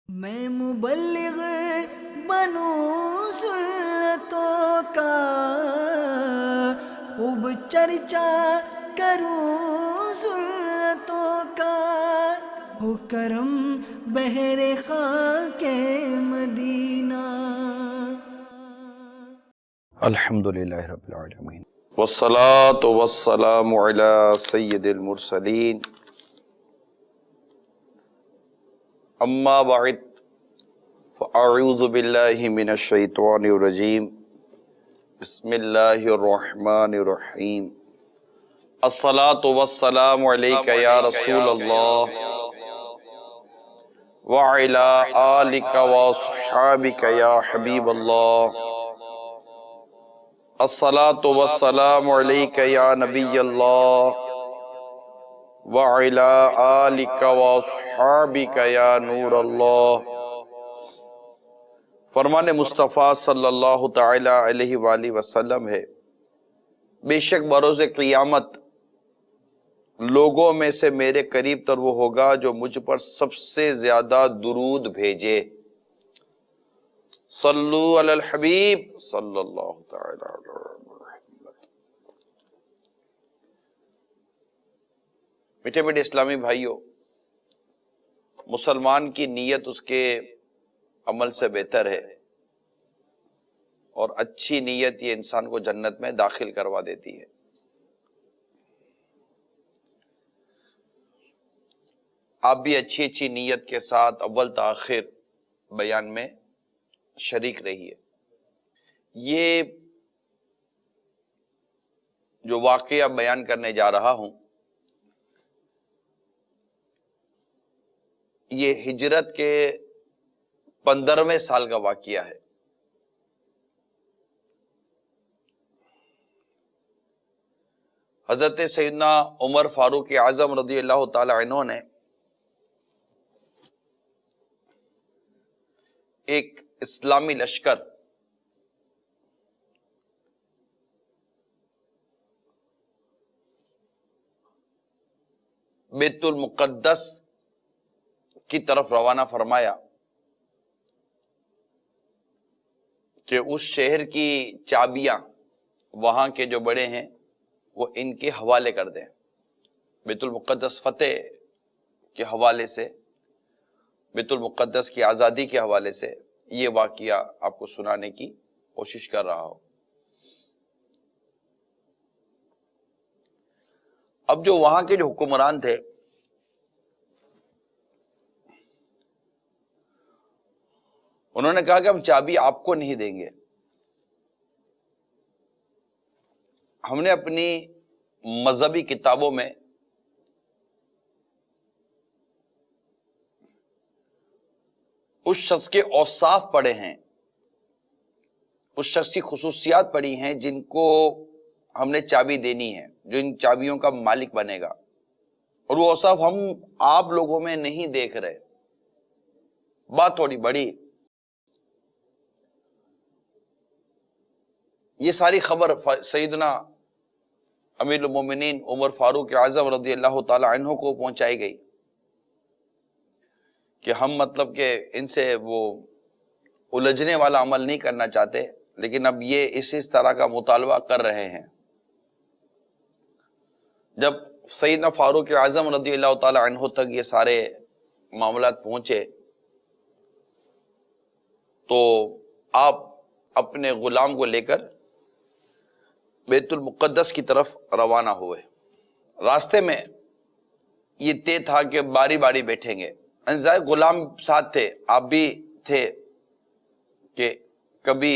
میں مبلغ بنوں سنتوں کا، خوب چرچا کروں سنتوں کا، ہو کرم بہر خاک مدینہ۔ الحمدللہ رب العالمین والصلاة والسلام علی سید المرسلین، اما بعد فاعوذ باللہ من الشیطان الرجیم، بسم اللہ الرحمن الرحیم۔ الصلاة والسلام علیک یا رسول اللہ وعلی آلک واصحابک یا حبیب اللہ، الصلاة والسلام علیک یا نبی اللہ وعلی آلک واصحابک یا نور اللہ۔ فرمان مصطفیٰ صلی اللہ تعالی علیہ وآلہ وسلم ہے، بے شک بروز قیامت لوگوں میں سے میرے قریب تر وہ ہوگا جو مجھ پر سب سے زیادہ درود بھیجے۔ صلو علی الحبیب صلی اللہ تعالی علیہ وسلم۔ میٹھے میٹھے اسلامی بھائیوں، مسلمان کی نیت اس کے عمل سے بہتر ہے، اور اچھی نیت یہ انسان کو جنت میں داخل کروا دیتی ہے۔ آپ بھی اچھی اچھی نیت کے ساتھ اول تاخیر بیان میں شریک رہیے۔ یہ جو واقعہ بیان کرنے جا رہا ہوں، یہ ہجرت کے 15ویں سال کا واقعہ ہے۔ حضرت سیدنا عمر فاروق اعظم رضی اللہ تعالی عنہ نے ایک اسلامی لشکر بیت المقدس کی طرف روانہ فرمایا کہ اس شہر کی چابیاں وہاں کے جو بڑے ہیں وہ ان کے حوالے کر دیں۔ بیت المقدس فتح کے حوالے سے، بیت المقدس کی آزادی کے حوالے سے یہ واقعہ آپ کو سنانے کی کوشش کر رہا ہوں۔ اب جو وہاں کے جو حکمران تھے، انہوں نے کہا کہ ہم چابی آپ کو نہیں دیں گے، ہم نے اپنی مذہبی کتابوں میں اس شخص کے اوصاف پڑھے ہیں، اس شخص کی خصوصیات پڑھی ہیں جن کو ہم نے چابی دینی ہے، جو ان چابیوں کا مالک بنے گا، اور وہ اوصاف ہم آپ لوگوں میں نہیں دیکھ رہے۔ بات تھوڑی بڑی۔ یہ ساری خبر سیدنا امیر المومنین عمر فاروق اعظم رضی اللہ تعالی عنہ کو پہنچائی گئی کہ ہم مطلب کہ ان سے وہ الجھنے والا عمل نہیں کرنا چاہتے، لیکن اب یہ اس طرح کا مطالبہ کر رہے ہیں۔ جب سیدنا فاروق اعظم رضی اللہ تعالی عنہ تک یہ سارے معاملات پہنچے تو آپ اپنے غلام کو لے کر بیت المقدس کی طرف روانہ ہوئے۔ راستے میں یہ طے تھا کہ باری باری بیٹھیں گے، غلام ساتھ تھے، آپ بھی تھے، کہ کبھی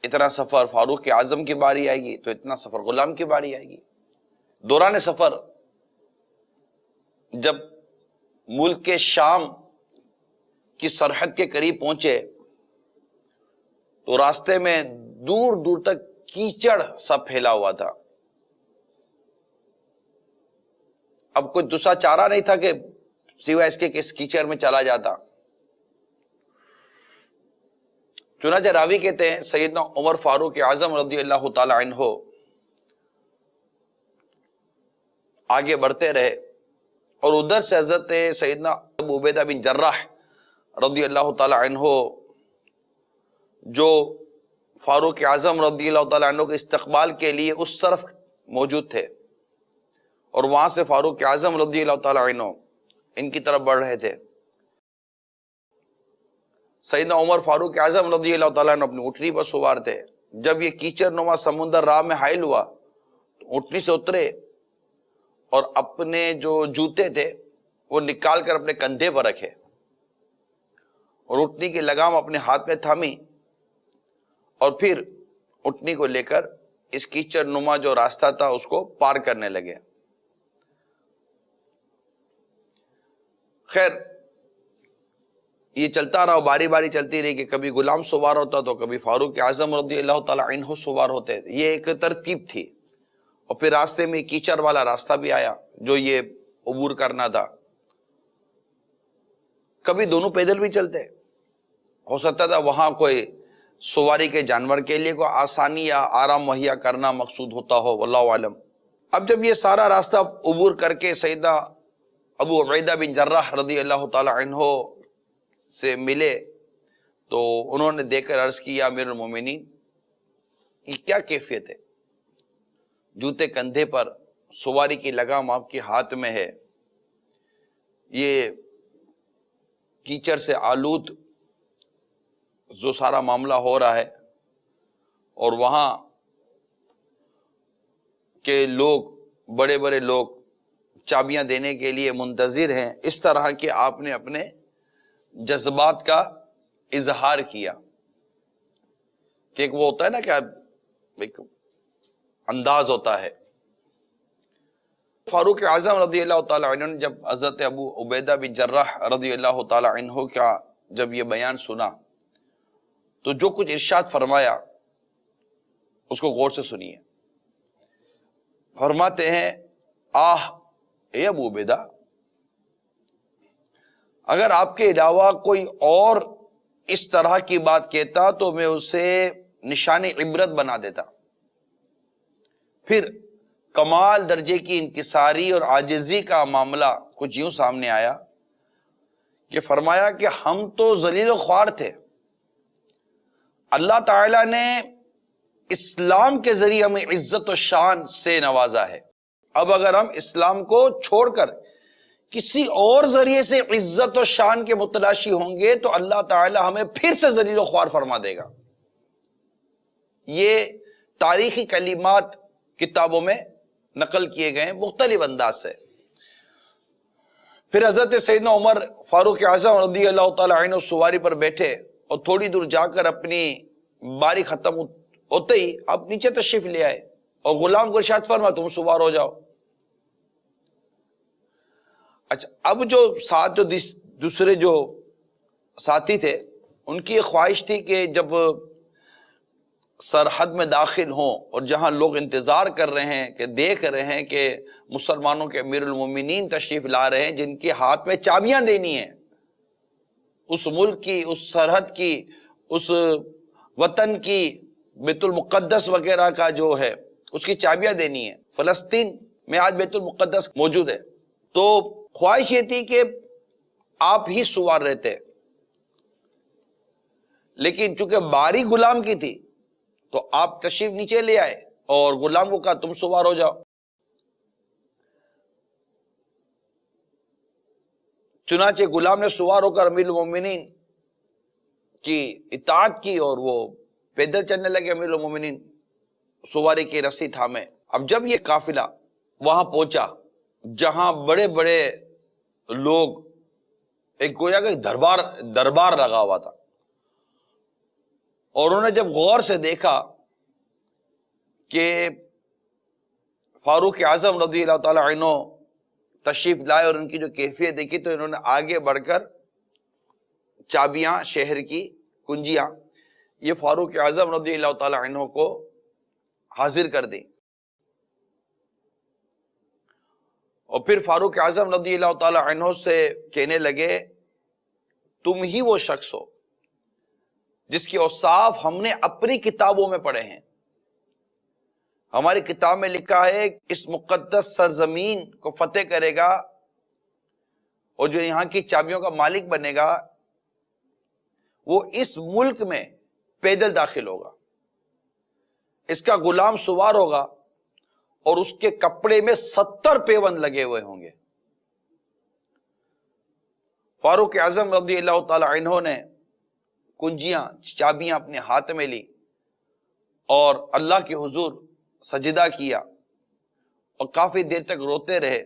اتنا سفر فاروق اعظم کی باری آئے گی تو اتنا سفر غلام کی باری آئے گی۔ دوران سفر جب ملک کے شام کی سرحد کے قریب پہنچے تو راستے میں دور دور تک کیچڑ سا پھیلا ہوا تھا۔ اب کوئی دوسرا چارہ نہیں تھا کہ سوائے اس کے کہ اس کیچڑ میں چلا جاتا۔ چنانچہ راوی کہتے ہیں سیدنا عمر فاروق اعظم رضی اللہ تعالی عنہ آگے بڑھتے رہے اور ادھر سے حضرت سیدنا ابو عبیدہ بن جراح رضی اللہ تعالی عنہ جو فاروق اعظم رضی اللہ تعالی عنہ کے استقبال کے لیے اس طرف موجود تھے، اور وہاں سے فاروق اعظم رضی اللہ تعالی عنہ ان کی طرف بڑھ رہے تھے۔ سیدنا عمر فاروق اعظم رضی اللہ تعالیٰ عنہ اپنی اونٹنی پر سوار تھے۔ جب یہ کیچڑ نما سمندر راہ میں حائل ہوا تو اونٹنی سے اترے اور اپنے جو جوتے تھے وہ نکال کر اپنے کندھے پر رکھے اور اونٹنی کی لگام اپنے ہاتھ میں تھامی، اور پھر اونٹنی کو لے کر اس کیچڑ نما جو راستہ تھا اس کو پار کرنے لگے۔ خیر یہ چلتا رہا، باری باری چلتی رہی کہ کبھی غلام سوار ہوتا تو کبھی فاروق اعظم رضی اللہ تعالی عنہ سوار ہوتے، یہ ایک ترتیب تھی۔ اور پھر راستے میں کیچڑ والا راستہ بھی آیا جو یہ عبور کرنا تھا۔ کبھی دونوں پیدل بھی چلتے، ہو سکتا تھا وہاں کوئی سواری کے جانور کے لیے کوئی آسانی یا آرام مہیا کرنا مقصود ہوتا ہو، واللہ عالم۔ اب جب یہ سارا راستہ عبور کر کے سیدنا ابو عبیدہ بن جراح رضی اللہ تعالی عنہ سے ملے تو انہوں نے دیکھ کر عرض کیا، امیر المومنین یہ کیا کیفیت ہے؟ جوتے کندھے پر، سواری کی لگام آپ کے ہاتھ میں ہے، یہ کیچڑ سے آلود جو سارا معاملہ ہو رہا ہے، اور وہاں کے لوگ بڑے بڑے لوگ چابیاں دینے کے لیے منتظر ہیں۔ اس طرح کہ آپ نے اپنے جذبات کا اظہار کیا کہ ایک وہ ہوتا ہے نا کہ ایک انداز ہوتا ہے۔ فاروق اعظم رضی اللہ تعالی عنہ نے جب حضرت ابو عبیدہ بن جراح رضی اللہ تعالی عنہ کا جب یہ بیان سنا تو جو کچھ ارشاد فرمایا اس کو غور سے سنیے۔ فرماتے ہیں، آہ اے ابو عبیدہ، اگر آپ کے علاوہ کوئی اور اس طرح کی بات کہتا تو میں اسے نشان عبرت بنا دیتا۔ پھر کمال درجے کی انکساری اور عاجزی کا معاملہ کچھ یوں سامنے آیا کہ فرمایا کہ ہم تو ذلیل و خوار تھے، اللہ تعالیٰ نے اسلام کے ذریعے ہمیں عزت و شان سے نوازا ہے۔ اب اگر ہم اسلام کو چھوڑ کر کسی اور ذریعے سے عزت و شان کے متلاشی ہوں گے تو اللہ تعالی ہمیں پھر سے ذلیل و خوار فرما دے گا۔ یہ تاریخی کلمات کتابوں میں نقل کیے گئے ہیں مختلف انداز سے۔ پھر حضرت سیدنا عمر فاروق اعظم رضی اللہ تعالی عنہ سواری پر بیٹھے اور تھوڑی دور جا کر اپنی باری ختم ہوتے ہی آپ نیچے تشریف لے آئے اور غلام کو ارشاد فرما تم سوار ہو جاؤ۔ اچھا، اب جو ساتھ جو دوسرے جو ساتھی تھے ان کی خواہش تھی کہ جب سرحد میں داخل ہوں اور جہاں لوگ انتظار کر رہے ہیں کہ دیکھ رہے ہیں کہ مسلمانوں کے امیر المومنین تشریف لا رہے ہیں جن کے ہاتھ میں چابیاں دینی ہیں، اس ملک کی، اس سرحد کی، اس وطن کی، بیت المقدس وغیرہ کا جو ہے اس کی چابیاں دینی ہے۔ فلسطین میں آج بیت المقدس موجود ہے، تو خواہش یہ تھی کہ آپ ہی سوار رہتے، لیکن چونکہ باری غلام کی تھی تو آپ تشریف نیچے لے آئے اور غلام کو کہا تم سوار ہو جاؤ۔ چنانچہ غلام نے سوار ہو کر امیر المومنین کی اطاعت کی اور وہ پیدل چلنے لگے۔ امیر المومنین سواری کی رسی تھامے۔ اب جب یہ قافلہ وہاں پہنچا جہاں بڑے بڑے لوگ، ایک گویا کہ دربار لگا ہوا تھا، اور انہوں نے جب غور سے دیکھا کہ فاروق اعظم رضی اللہ تعالی عنہ تشریف لائے اور ان کی جو کیفیت دیکھی تو انہوں نے آگے بڑھ کر چابیاں، شہر کی کنجیاں، یہ فاروق اعظم رضی اللہ تعالی عنہ کو حاضر کر دی۔ اور پھر فاروق اعظم رضی اللہ تعالی عنہ سے کہنے لگے تم ہی وہ شخص ہو جس کے اوصاف ہم نے اپنی کتابوں میں پڑھے ہیں۔ ہماری کتاب میں لکھا ہے اس مقدس سرزمین کو فتح کرے گا اور جو یہاں کی چابیوں کا مالک بنے گا وہ اس ملک میں پیدل داخل ہوگا، اس کا غلام سوار ہوگا اور اس کے کپڑے میں 70 پیوند لگے ہوئے ہوں گے۔ فاروق اعظم رضی اللہ تعالی عنہ نے کنجیاں، چابیاں اپنے ہاتھ میں لی اور اللہ کے حضور سجدہ کیا اور کافی دیر تک روتے رہے۔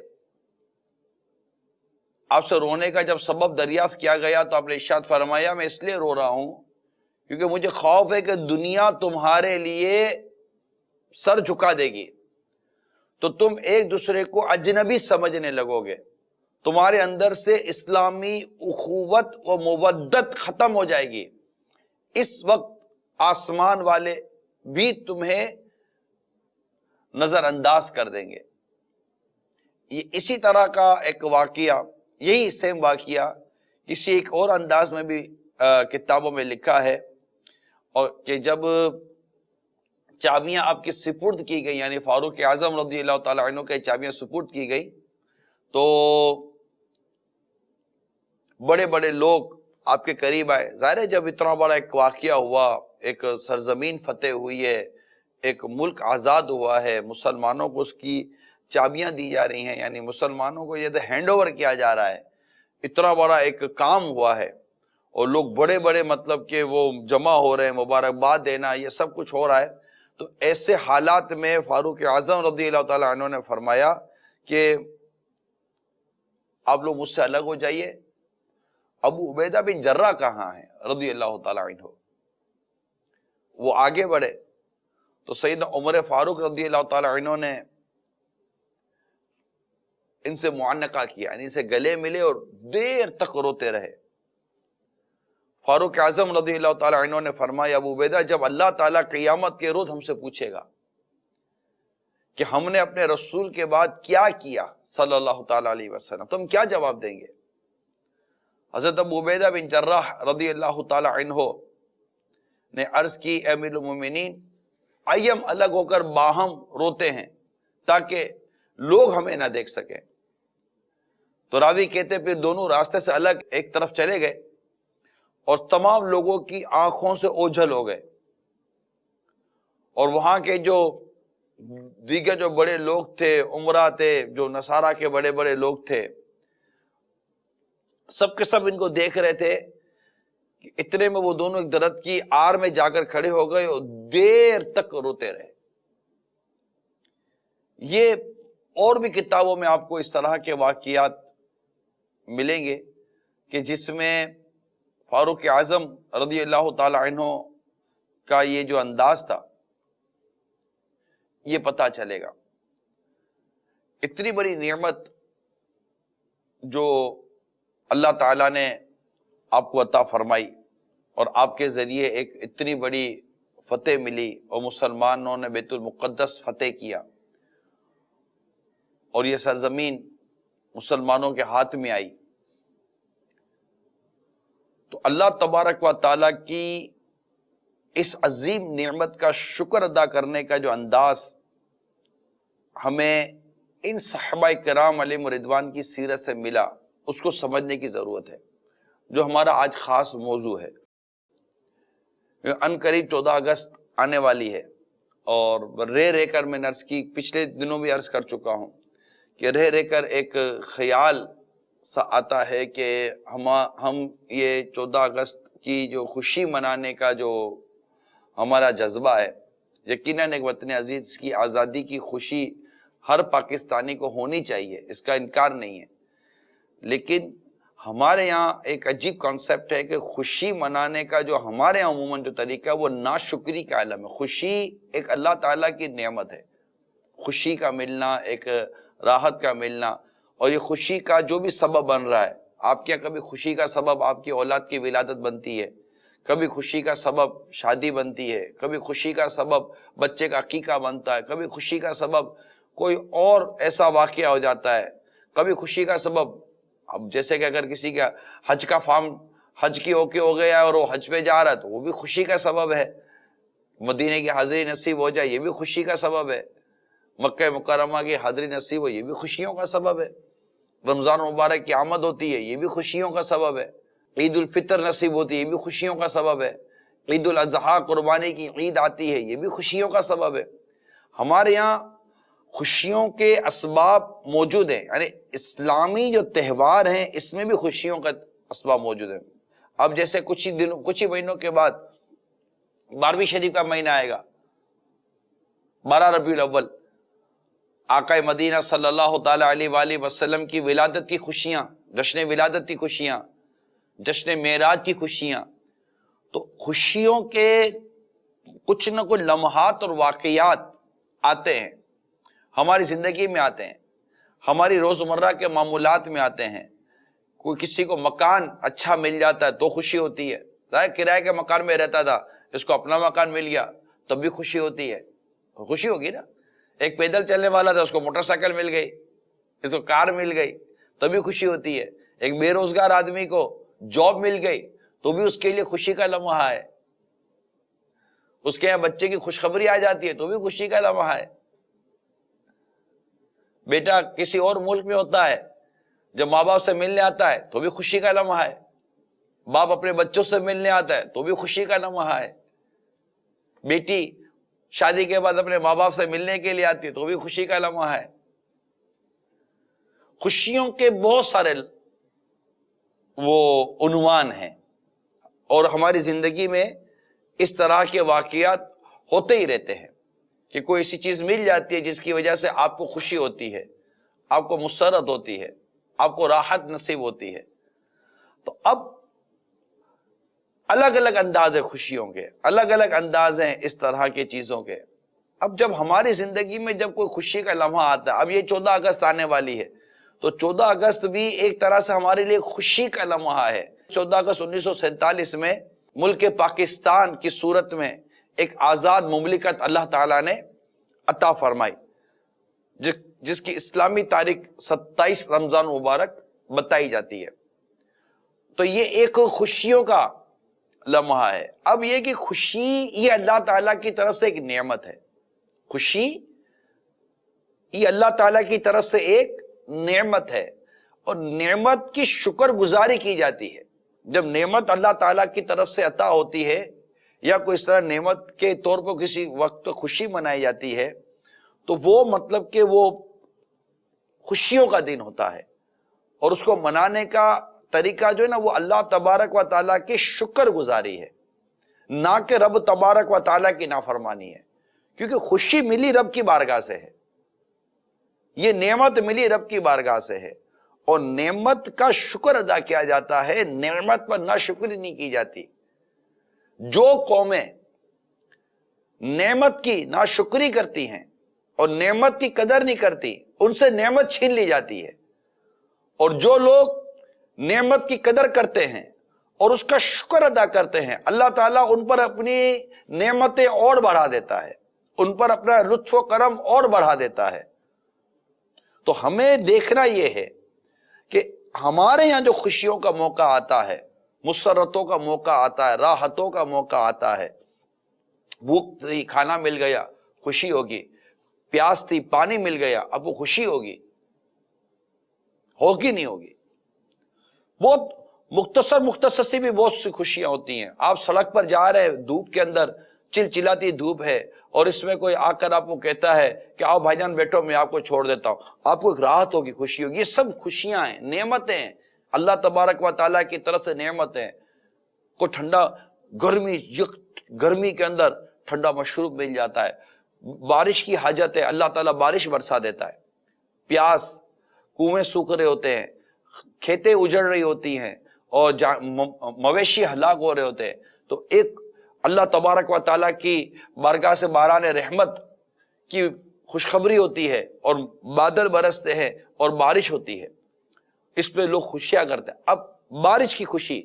آپ سے رونے کا جب سبب دریافت کیا گیا تو آپ نے ارشاد فرمایا میں اس لیے رو رہا ہوں کیونکہ مجھے خوف ہے کہ دنیا تمہارے لیے سر جھکا دے گی تو تم ایک دوسرے کو اجنبی سمجھنے لگو گے، تمہارے اندر سے اسلامی اخوت و مودت ختم ہو جائے گی، اس وقت آسمان والے بھی تمہیں نظر انداز کر دیں گے۔ یہ اسی طرح کا ایک واقعہ، یہی سیم واقعہ کسی ایک اور انداز میں بھی کتابوں میں لکھا ہے، اور کہ جب چابیاں آپ کے سپرد کی گئی، یعنی فاروق اعظم رضی اللہ تعالی عنہ کے چابیاں سپرد کی گئی تو بڑے بڑے لوگ آپ کے قریب آئے۔ ظاہر ہے جب اتنا بڑا ایک واقعہ ہوا، ایک سرزمین فتح ہوئی ہے، ایک ملک آزاد ہوا ہے، مسلمانوں کو اس کی چابیاں دی جا رہی ہیں، یعنی مسلمانوں کو یہ ہینڈ اوور کیا جا رہا ہے، اتنا بڑا ایک کام ہوا ہے اور لوگ بڑے بڑے مطلب کہ وہ جمع ہو رہے ہیں، مبارکباد دینا، یہ سب کچھ ہو رہا ہے۔ تو ایسے حالات میں فاروق اعظم رضی اللہ تعالی عنہ نے فرمایا کہ آپ لوگ مجھ سے الگ ہو جائیے، ابو عبیدہ بن جرہ کہاں ہیں رضی اللہ تعالی عنہ؟ وہ آگے بڑھے تو سیدنا عمر فاروق رضی اللہ تعالی عنہ نے ان سے معانقہ کیا، یعنی ان سے گلے ملے اور دیر تک روتے رہے۔ فاروق اعظم رضی اللہ تعالی عنہ نے فرمایا ابو عبیدہ جب اللہ تعالیٰ قیامت کے روز ہم سے پوچھے گا کہ ہم نے اپنے رسول کے بعد کیا کیا صلی اللہ تعالی علیہ وسلم، تم کیا جواب دیں گے؟ حضرت ابو عبیدہ بن جراح رضی اللہ تعالی عنہ نے عرض کی اے امیر المومنین آئیے ہم الگ ہو کر باہم روتے ہیں تاکہ لوگ ہمیں نہ دیکھ سکیں۔ تو راوی کہتے پھر دونوں راستے سے الگ ایک طرف چلے گئے اور تمام لوگوں کی آنکھوں سے اوجھل ہو گئے، اور وہاں کے جو دیگر جو بڑے لوگ تھے، عمرہ تھے، جو نصارہ کے بڑے بڑے لوگ تھے، سب کے سب ان کو دیکھ رہے تھے کہ اتنے میں وہ دونوں ایک درخت کی آڑ میں جا کر کھڑے ہو گئے اور دیر تک روتے رہے۔ یہ اور بھی کتابوں میں آپ کو اس طرح کے واقعات ملیں گے کہ جس میں فاروق اعظم رضی اللہ تعالی عنہ کا یہ جو انداز تھا یہ پتہ چلے گا۔ اتنی بڑی نعمت جو اللہ تعالیٰ نے آپ کو عطا فرمائی اور آپ کے ذریعے ایک اتنی بڑی فتح ملی اور مسلمانوں نے بیت المقدس فتح کیا اور یہ سرزمین مسلمانوں کے ہاتھ میں آئی، تو اللہ تبارک و تعالیٰ کی اس عظیم نعمت کا شکر ادا کرنے کا جو انداز ہمیں ان صحابہ کرام علیہم رضوان کی سیرت سے ملا اس کو سمجھنے کی ضرورت ہے، جو ہمارا آج خاص موضوع ہے۔ ان قریب 14 اگست آنے والی ہے اور رہ کر میں عرض کی، پچھلے دنوں بھی عرض کر چکا ہوں کہ رہ کر ایک خیال سا آتا ہے کہ ہم یہ 14 اگست کی جو خوشی منانے کا جو ہمارا جذبہ ہے، یقیناً ایک وطن عزیز کی آزادی کی خوشی ہر پاکستانی کو ہونی چاہیے، اس کا انکار نہیں ہے، لیکن ہمارے یہاں ایک عجیب کانسیپٹ ہے کہ خوشی منانے کا جو ہمارے یہاں عموماً جو طریقہ ہے وہ ناشکری کا علم ہے۔ خوشی ایک اللہ تعالیٰ کی نعمت ہے، خوشی کا ملنا، ایک راحت کا ملنا، اور یہ خوشی کا جو بھی سبب بن رہا ہے، آپ کے کبھی خوشی کا سبب آپ کی اولاد کی ولادت بنتی ہے، کبھی خوشی کا سبب شادی بنتی ہے، کبھی خوشی کا سبب بچے کا عقیقہ بنتا ہے، کبھی خوشی کا سبب کوئی اور ایسا واقعہ ہو جاتا ہے، کبھی خوشی کا سبب اب جیسے کہ اگر کسی کا حج کا فارم حج کی اوکے ہو گیا اور وہ حج پہ جا رہا ہے تو وہ بھی خوشی کا سبب ہے، مدینے کی حاضری نصیب ہو جائے یہ بھی خوشی کا سبب ہے، مکہ مکرمہ کی حاضری نصیب ہو یہ بھی خوشیوں کا سبب ہے۔ رمضان مبارک کی آمد ہوتی ہے، یہ بھی خوشیوں کا سبب ہے۔ عید الفطر نصیب ہوتی ہے، یہ بھی خوشیوں کا سبب ہے۔ عید الاضحیٰ قربانی کی عید آتی ہے، یہ بھی خوشیوں کا سبب ہے۔ ہمارے یہاں خوشیوں کے اسباب موجود ہیں، یعنی اسلامی جو تہوار ہیں اس میں بھی خوشیوں کا اسباب موجود ہیں۔ اب جیسے کچھ ہی مہینوں کے بعد 12ویں شریف کا مہینہ آئے گا، 12 ربیع الاول، آقا مدینہ صلی اللہ تعالی علیہ وآلہ وسلم کی ولادت کی خوشیاں، جشن ولادت کی خوشیاں، جشن معراج کی خوشیاں۔ تو خوشیوں کے کچھ نہ کچھ لمحات اور واقعات آتے ہیں، ہماری زندگی میں آتے ہیں، ہماری روزمرہ کے معمولات میں آتے ہیں۔ کوئی کسی کو مکان اچھا مل جاتا ہے تو خوشی ہوتی ہے۔ ظاہر کرائے کے مکان میں رہتا تھا، اس کو اپنا مکان مل گیا تب بھی خوشی ہوتی ہے، خوشی ہوگی نا۔ ایک پیدل چلنے والا تھا، اس کو موٹر سائیکل مل گئی، اس کو کار مل گئی تب بھی خوشی ہوتی ہے۔ ایک بے روزگار آدمی کو جاب مل گئی تو بھی اس کے لیے خوشی کا لمحہ ہے۔ اس کے یہاں بچے کی خوشخبری آ جاتی ہے تو بھی خوشی کا لمحہ ہے۔ بیٹا کسی اور ملک میں ہوتا ہے، جب ماں باپ سے ملنے آتا ہے تو بھی خوشی کا لمحہ ہے۔ باپ اپنے بچوں سے ملنے آتا ہے تو بھی خوشی کا لمحہ ہے۔ بیٹی شادی کے بعد اپنے ماں باپ سے ملنے کے لیے آتی ہے تو بھی خوشی کا لمحہ ہے۔ خوشیوں کے بہت سارے وہ عنوان ہیں، اور ہماری زندگی میں اس طرح کے واقعات ہوتے ہی رہتے ہیں کہ کوئی ایسی چیز مل جاتی ہے جس کی وجہ سے آپ کو خوشی ہوتی ہے، آپ کو مسرت ہوتی ہے، آپ کو راحت نصیب ہوتی ہے۔ تو اب الگ الگ انداز ہے خوشیوں کے، الگ الگ انداز ہیں اس طرح کی چیزوں کے۔ اب جب ہماری زندگی میں جب کوئی خوشی کا لمحہ آتا ہے، اب یہ 14 اگست آنے والی ہے، تو 14 اگست بھی ایک طرح سے ہمارے لیے خوشی کا لمحہ ہے۔ 14 اگست 1947 میں ملک پاکستان کی صورت میں ایک آزاد مملکت اللہ تعالیٰ نے عطا فرمائی، جس کی اسلامی تاریخ 27 رمضان مبارک بتائی جاتی ہے۔ تو یہ ایک خوشیوں کا لمحہ ہے۔ اب یہ کہ خوشی یہ اللہ تعالیٰ کی طرف سے ایک نعمت ہے، خوشی یہ اللہ تعالیٰ کی طرف سے ایک نعمت ہے، اور نعمت کی شکر گزاری کی جاتی ہے۔ جب نعمت اللہ تعالیٰ کی طرف سے عطا ہوتی ہے، یا کوئی اس طرح نعمت کے طور پر کسی وقت خوشی منائی جاتی ہے، تو وہ مطلب کہ وہ خوشیوں کا دن ہوتا ہے، اور اس کو منانے کا طریقہ جو ہے نا وہ اللہ تبارک و تعالیٰ کی شکر گزاری ہے، نہ کہ رب تبارک و تعالیٰ کی نافرمانی ہے۔ کیونکہ خوشی ملی رب کی بارگاہ سے ہے، یہ نعمت ملی رب کی بارگاہ سے ہے، اور نعمت کا شکر ادا کیا جاتا ہے، نعمت پر ناشکری نہیں کی جاتی۔ جو قومیں نعمت کی ناشکری کرتی ہیں اور نعمت کی قدر نہیں کرتی، ان سے نعمت چھین لی جاتی ہے، اور جو لوگ نعمت کی قدر کرتے ہیں اور اس کا شکر ادا کرتے ہیں، اللہ تعالیٰ ان پر اپنی نعمتیں اور بڑھا دیتا ہے، ان پر اپنا لطف و کرم اور بڑھا دیتا ہے۔ تو ہمیں دیکھنا یہ ہے کہ ہمارے یہاں جو خوشیوں کا موقع آتا ہے، مسرتوں کا موقع آتا ہے، راحتوں کا موقع آتا ہے، بھوک تھی کھانا مل گیا خوشی ہوگی، پیاس تھی پانی مل گیا اب وہ خوشی ہوگی نہیں ہوگی؟ بہت مختصر سی بھی بہت سی خوشیاں ہوتی ہیں۔ آپ سڑک پر جا رہے ہیں، دھوپ کے اندر چلچلاتی دھوپ ہے، اور اس میں کوئی آ کر آپ کو کہتا ہے کہ آؤ بھائی جان بیٹھو میں آپ کو چھوڑ دیتا ہوں، آپ کو ایک راحت ہوگی، خوشی ہوگی۔ یہ سب خوشیاں ہیں، نعمتیں ہیں، اللہ تبارک و تعالیٰ کی طرف سے نعمتیں۔ کو ٹھنڈا گرمی کے اندر ٹھنڈا مشروب مل جاتا ہے، بارش کی حاجت ہے، اللہ تعالیٰ بارش برسا دیتا ہے، پیاس، کنویں سوکھ رہے ہوتے ہیں، کھیتیں اجڑ رہی ہوتی ہیں، اور مویشی ہلاک ہو رہے ہوتے ہیں، تو ایک اللہ تبارک و تعالیٰ کی بارگاہ سے باران رحمت کی خوشخبری ہوتی ہے، اور بادل برستے ہیں اور بارش ہوتی ہے، اس پہ لوگ خوشیاں کرتے ہیں۔ اب بارش کی خوشی،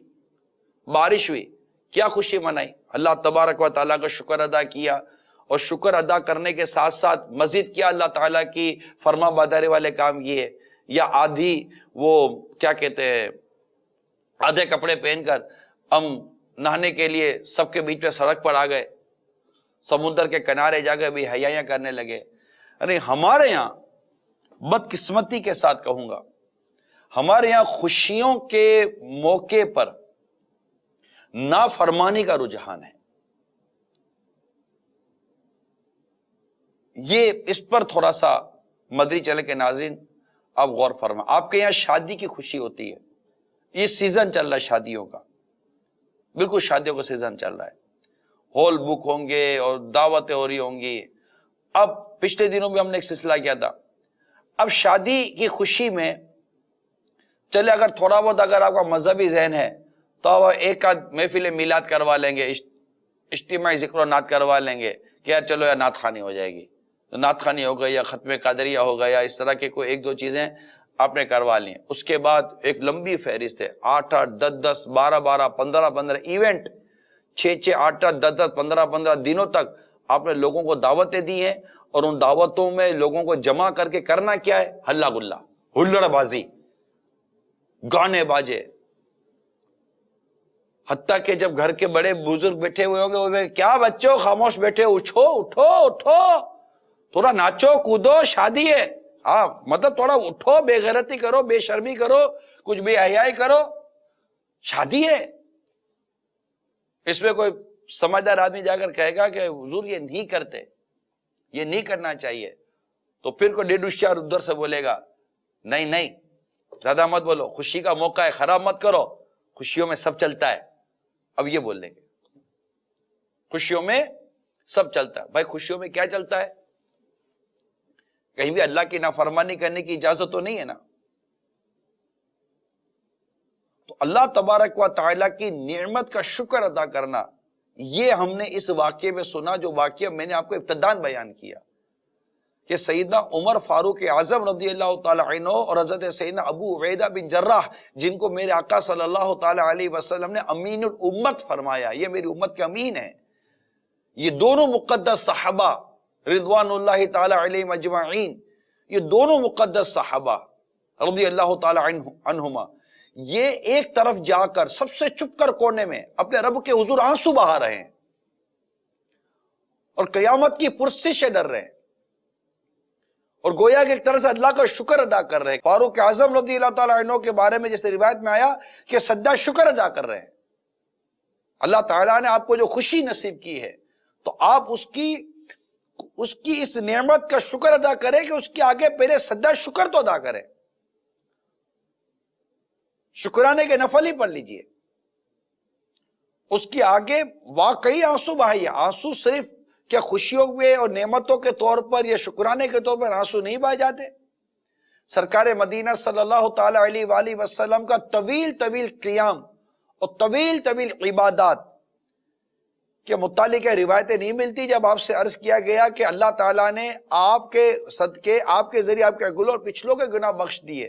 بارش ہوئی، کیا خوشی منائی؟ اللہ تبارک و تعالیٰ کا شکر ادا کیا، اور شکر ادا کرنے کے ساتھ ساتھ مزید کیا اللہ تعالیٰ کی فرما برداری والے کام کیے، یا آدھی وہ کیا کہتے ہیں آدھے کپڑے پہن کر ہم نہانے کے لیے سب کے بیچ میں سڑک پر آ گئے، سمندر کے کنارے جا کے بھی حیائیاں کرنے لگے۔ یعنی ہمارے یہاں بدقسمتی کے ساتھ کہوں گا، ہمارے یہاں خوشیوں کے موقع پر نافرمانی کا رجحان ہے. یہ اس پر تھوڑا سا مدری چلے کے ناظرین آپ غور فرمائیں. آپ کے یہاں شادی کی خوشی ہوتی ہے, یہ سیزن چل رہا ہے شادیوں کا, بالکل شادیوں کا سیزن چل رہا ہے, ہال بک ہوں گے اور دعوتیں ہو رہی ہوں گی. اب پچھلے دنوں بھی ہم نے ایک سلسلہ کیا تھا. اب شادی کی خوشی میں چلے اگر تھوڑا بہت اگر آپ کا مذہبی ذہن ہے تو آپ ایک آدھ محفل میلاد کروا لیں گے, اجتماعی ذکر و نعت کروا لیں گے کہ یار چلو یا نعت خوانی ہو جائے گی, تو نعت خوانی ہو گئی یا ختم قادریہ ہو گیا, اس طرح کے کوئی ایک دو چیزیں آپ نے کروا لی. اس کے بعد ایک لمبی فہرست ہے, 8-8, 10-10, 12-12, 15-15 ایونٹ, 6-6, 8-8, 10-10, 15-15 دنوں تک آپ نے لوگوں کو دعوتیں دی ہیں, اور ان دعوتوں میں لوگوں کو جمع کر کے کرنا کیا ہے؟ ہلا گلا, ہلڑ بازی, گانے باجے. حتیٰ کہ جب گھر کے بڑے بزرگ بیٹھے ہوئے ہوں گے, وہ کیا بچوں خاموش بیٹھے, اٹھو اٹھو اٹھو, تھوڑا ناچو کودو, شادی ہے. ہاں مطلب تھوڑا اٹھو, بے غیرتی کرو, بے شرمی کرو, کچھ بے حیائی کرو, شادی ہے. اس میں کوئی سمجھدار آدمی جا کر کہے گا کہ حضور یہ نہیں کرتے, یہ نہیں کرنا چاہیے, تو پھر کوئی ڈیڑھ ہوشیار ادھر سے بولے گا نہیں نہیں زیادہ مت بولو, خوشی کا موقع ہے, خراب مت کرو, خوشیوں میں سب چلتا ہے. اب یہ بول لیں گے خوشیوں میں سب چلتا ہے. بھائی خوشیوں میں کیا چلتا ہے؟ کہیں بھی اللہ کی نافرمانی کرنے کی اجازت تو نہیں ہے نا. تو اللہ تبارک و تعالیٰ کی نعمت کا شکر ادا کرنا, یہ ہم نے اس واقعے میں سنا, جو واقعہ میں نے آپ کو ابتداً بیان کیا کہ سیدنا عمر فاروق اعظم رضی اللہ تعالیٰ عنہ اور حضرت سیدنا ابو عبیدہ بن جراح, جن کو میرے آقا صلی اللہ تعالیٰ علیہ وسلم نے امین الامت فرمایا, یہ میری امت کے امین ہیں, یہ دونوں مقدس صحابہ رضوان اللہ تعالیٰ علیہ مجمعین, یہ دونوں مقدس صحابہ رضی اللہ تعالیٰ عنہما, یہ ایک طرف جا کر سب سے چھپ کر کونے میں اپنے رب کے حضور آنسو بہا رہے ہیں اور قیامت کی پرسش سے ڈر رہے ہیں, اور گویا کہ ایک طرح سے اللہ کا شکر ادا کر رہے ہیں. فاروق اعظم رضی اللہ تعالیٰ عنہ کے بارے میں جیسے روایت میں آیا کہ سجدہ شکر ادا کر رہے ہیں. اللہ تعالیٰ نے آپ کو جو خوشی نصیب کی ہے تو آپ اس کی اس نعمت کا شکر ادا کریں کہ اس کے آگے پہلے سجدہ شکر تو ادا کریں, شکرانے کے نفل ہی پڑھ لیجئے, اس کے آگے واقعی آنسو بہائیے. آنسو صرف کیا خوشیوں میں اور نعمتوں کے طور پر یا شکرانے کے طور پر آنسو نہیں بہائے جاتے؟ سرکار مدینہ صلی اللہ تعالی علیہ وآلہ وسلم کا طویل طویل قیام اور طویل طویل عبادات کے متعلق روایتیں نہیں ملتی. جب آپ سے عرض کیا گیا کہ اللہ تعالیٰ نے آپ کے صدقے, آپ کے ذریعے آپ کے اگلوں اور پچھلوں کے گناہ بخش دیے,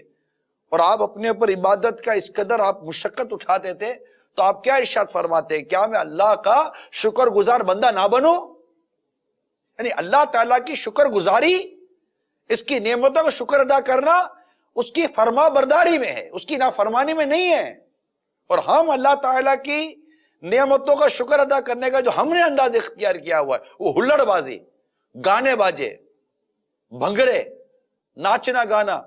اور آپ اپنے اوپر عبادت کا اس قدر آپ مشقت اٹھاتے تھے, تو آپ کیا ارشاد فرماتے ہیں, کیا میں اللہ کا شکر گزار بندہ نہ بنوں؟ یعنی اللہ تعالیٰ کی شکر گزاری, اس کی نعمتوں کا شکر ادا کرنا اس کی فرما برداری میں ہے, اس کی نافرمانی میں نہیں ہے. اور ہم اللہ تعالیٰ کی نعمتوں کا شکر ادا کرنے کا جو ہم نے انداز اختیار کیا ہوا ہے وہ ہلڑ بازی, گانے باجے, بھنگڑے, ناچنا گانا,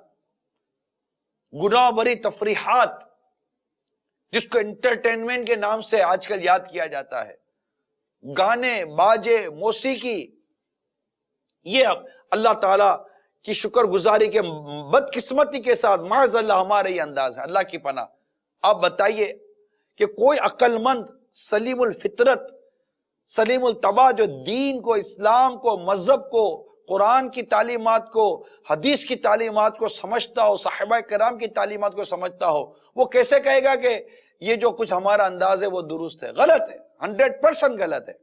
گناہ بری تفریحات, جس کو انٹرٹینمنٹ کے نام سے آج کل یاد کیا جاتا ہے, گانے باجے, موسیقی, یہ اللہ تعالیٰ کی شکر گزاری کے بدقسمتی کے ساتھ معاذ اللہ ہمارے یہ انداز ہے. اللہ کی پناہ. آپ بتائیے کہ کوئی عقل مند, سلیم الفطرت, سلیم الطبع, جو دین کو, اسلام کو, مذہب کو, قرآن کی تعلیمات کو, حدیث کی تعلیمات کو سمجھتا ہو, صحابہ کرام کی تعلیمات کو سمجھتا ہو, وہ کیسے کہے گا کہ یہ جو کچھ ہمارا انداز ہے وہ درست ہے؟ غلط ہے, 100% غلط ہے.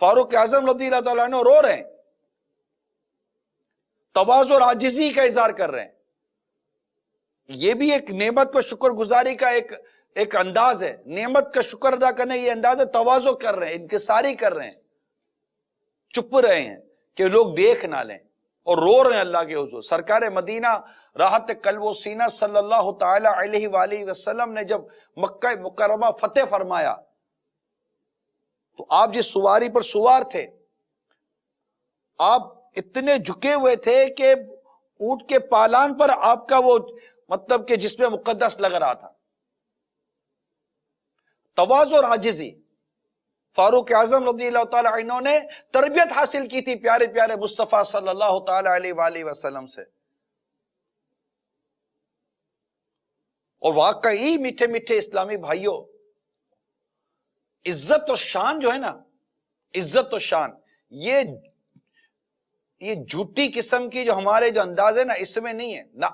فاروق اعظم رضی اللہ تعالیٰ عنہ رو رہے ہیں, تواضع اور عاجزی کا اظہار کر رہے ہیں. یہ بھی ایک نعمت پر شکر گزاری کا ایک انداز ہے, نعمت کا شکر ادا کرنے یہ انداز ہے. تواضع کر رہے ہیں, انکساری کر رہے ہیں, چپ رہے ہیں کہ لوگ دیکھ نہ لیں, اور رو رہے ہیں اللہ کے حضور. سرکار مدینہ راحت قلب و سینہ صلی اللہ تعالی علیہ وآلہ وسلم نے جب مکہ مکرمہ فتح فرمایا تو آپ جس سواری پر سوار تھے, آپ اتنے جھکے ہوئے تھے کہ اونٹ کے پالان پر آپ کا وہ مطلب کہ جس میں مقدس لگ رہا تھا. تواضع اور عاجزی. فاروق اعظم رضی اللہ تعالی عنہ نے تربیت حاصل کی تھی پیارے پیارے مصطفیٰ صلی اللہ تعالی علیہ وآلہ وسلم سے. اور واقعی میٹھے میٹھے اسلامی بھائیوں، عزت و شان جو ہے نا، عزت و شان، یہ جھوٹی قسم کی جو ہمارے جو انداز ہے نا، اس میں نہیں ہے نا.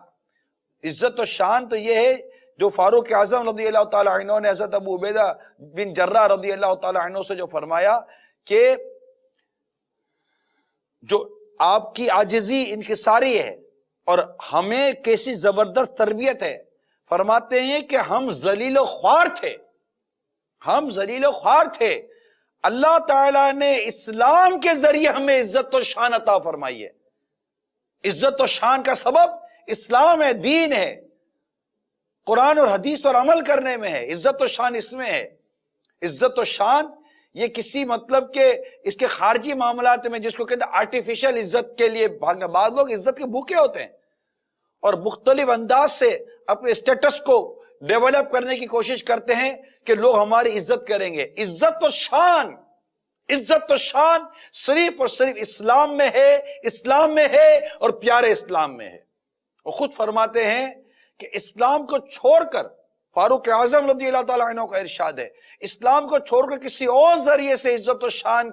عزت و شان تو یہ ہے جو فاروق اعظم رضی اللہ تعالی عنہ نے حضرت ابو عبیدہ بن جراح رضی اللہ تعالی عنہ سے جو فرمایا کہ جو آپ کی عاجزی انکساری ہے اور ہمیں کیسی زبردست تربیت ہے. فرماتے ہیں کہ ہم ذلیل و خوار تھے، ہم ذلیل و خوار تھے، اللہ تعالیٰ نے اسلام کے ذریعے ہمیں عزت و شان عطا فرمائی ہے. عزت و شان کا سبب اسلام ہے، دین ہے، قرآن اور حدیث پر عمل کرنے میں ہے. عزت و شان اس میں ہے. عزت و شان یہ کسی مطلب کہ اس کے خارجی معاملات میں جس کو کہتے ہیں آرٹیفیشل عزت کے لیے بھاگنا. بعض لوگ عزت کے بھوکے ہوتے ہیں اور مختلف انداز سے اپنے اسٹیٹس کو ڈیولپ کرنے کی کوشش کرتے ہیں کہ لوگ ہماری عزت کریں گے. عزت و شان، عزت و شان صرف اور صرف اسلام میں ہے، اسلام میں ہے اور پیارے اسلام میں ہے. وہ خود فرماتے ہیں کہ اسلام کو چھوڑ کر، فاروق اعظم رضی اللہ تعالیٰ عنہ کا ارشاد ہے، اسلام کو چھوڑ کر کسی اور ذریعے سے عزت و شان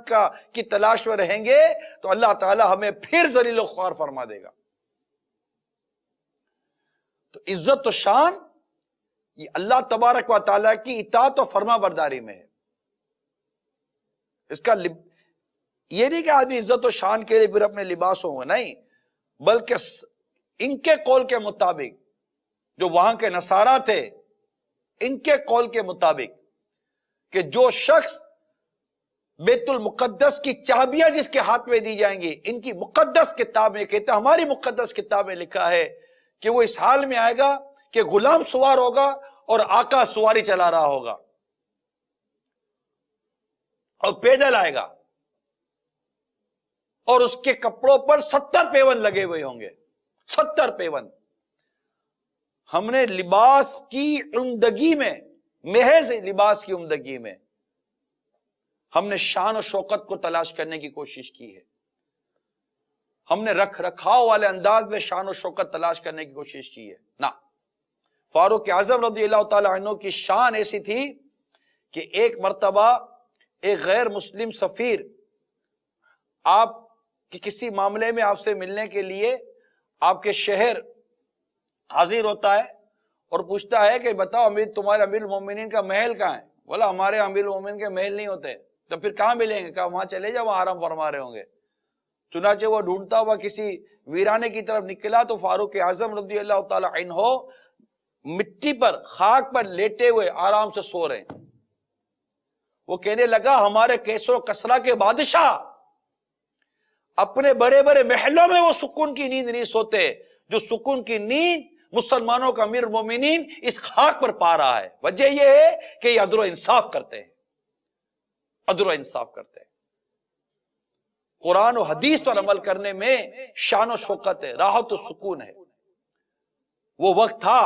کی تلاش میں رہیں گے تو اللہ تعالیٰ ہمیں پھر ذلیل و خوار فرما دے گا. تو عزت و شان یہ اللہ تبارک و تعالیٰ کی اطاعت و فرما برداری میں ہے. اس کا یہ نہیں کہ آدمی عزت و شان کے لیے پھر اپنے لباسوں میں نہیں، بلکہ ان کے قول کے مطابق، جو وہاں کے نصارہ تھے ان کے قول کے مطابق، کہ جو شخص بیت المقدس کی چابیاں جس کے ہاتھ میں دی جائیں گی، ان کی مقدس کتاب میں کہتے ہیں، ہماری مقدس کتاب میں لکھا ہے کہ وہ اس حال میں آئے گا کہ غلام سوار ہوگا اور آقا سواری چلا رہا ہوگا اور پیدل آئے گا اور اس کے کپڑوں پر 70 پیوند لگے ہوئے ہوں گے. 70 پیوند. ہم نے لباس کی عمدگی میں، محض لباس کی عمدگی میں ہم نے شان و شوکت کو تلاش کرنے کی کوشش کی ہے. ہم نے رکھ رکھاؤ والے انداز میں شان و شوکت تلاش کرنے کی کوشش کی ہے نا. فاروق اعظم رضی اللہ تعالی عنہ کی شان ایسی تھی کہ ایک مرتبہ ایک غیر مسلم سفیر آپ کی کسی معاملے میں آپ سے ملنے کے لیے آپ کے شہر حاضر ہوتا ہے اور پوچھتا ہے کہ بتاؤ تمہارے امیر المومنین کا محل کہاں ہے؟ بولا ہمارے امیر المومنین کے محل نہیں ہوتے. تو پھر کہاں ملیں گے؟ کہا وہاں چلے جاؤ، وہاں آرام فرما رہے ہوں گے. چنانچہ وہ ڈھونڈتا ہوا کسی ویرانے کی طرف نکلا تو فاروق اعظم رضی اللہ تعالی عنہ مٹی پر، خاک پر لیٹے ہوئے آرام سے سو رہے ہیں. وہ کہنے لگا ہمارے کیسر و کسرا کے بادشاہ اپنے بڑے بڑے محلوں میں وہ سکون کی نیند نہیں سوتے جو سکون کی نیند مسلمانوں کا امیر المومنین اس خاک پر پا رہا ہے. وجہ یہ ہے کہ یہ عدل و انصاف کرتے ہیں، عدل و انصاف کرتے ہیں. قرآن و حدیث پر عمل کرنے میں شان و شوکت ہے، راحت و سکون ہے. وہ وقت تھا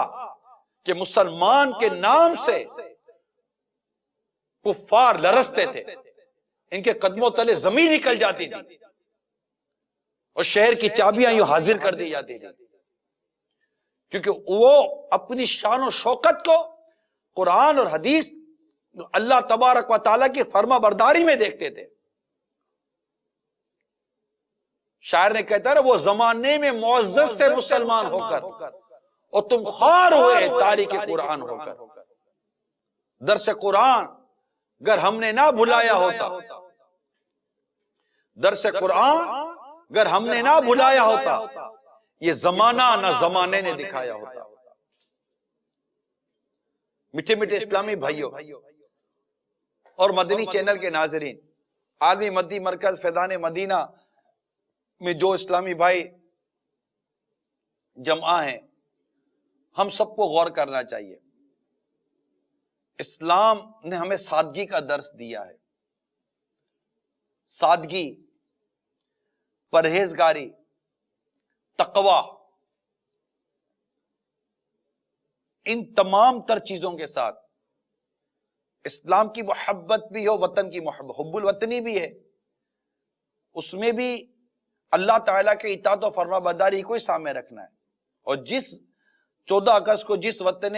کہ مسلمان کے نام سے کفار لرزتے تھے، ان کے قدموں تلے زمین نکل جاتی تھی اور شہر کی چابیاں یوں حاضر کر دی جاتی تھی، کیونکہ وہ اپنی شان و شوکت کو قرآن اور حدیث اللہ تبارک و تعالیٰ کی فرما برداری میں دیکھتے تھے. شاعر نے کہتا ہے وہ زمانے میں معزز تھے مسلمان ہو کر اور تم خوار ہوئے تاریخ قرآن ہو کر. درس قرآن اگر ہم نے نہ بھلایا ہوتا، درس قرآن اگر ہم نے نہ بھلایا ہوتا، یہ زمانہ نہ زمانے نے دکھایا ہوتا. میٹھے میٹھے اسلامی بھائیوں اور مدنی چینل کے ناظرین، عالمی مدنی مرکز فیضان مدینہ میں جو اسلامی بھائی جمع ہیں، ہم سب کو غور کرنا چاہیے. اسلام نے ہمیں سادگی کا درس دیا ہے. سادگی، پرہیزگاری، تقوی، ان تمام تر چیزوں کے ساتھ اسلام کی محبت بھی ہو، وطن کی محبت، حب الوطنی بھی ہے، اس میں بھی اللہ تعالیٰ کے اطاعت و فرما برداری کو ہی سامنے رکھنا ہے۔ اور جس 14 اگست کو جس وطن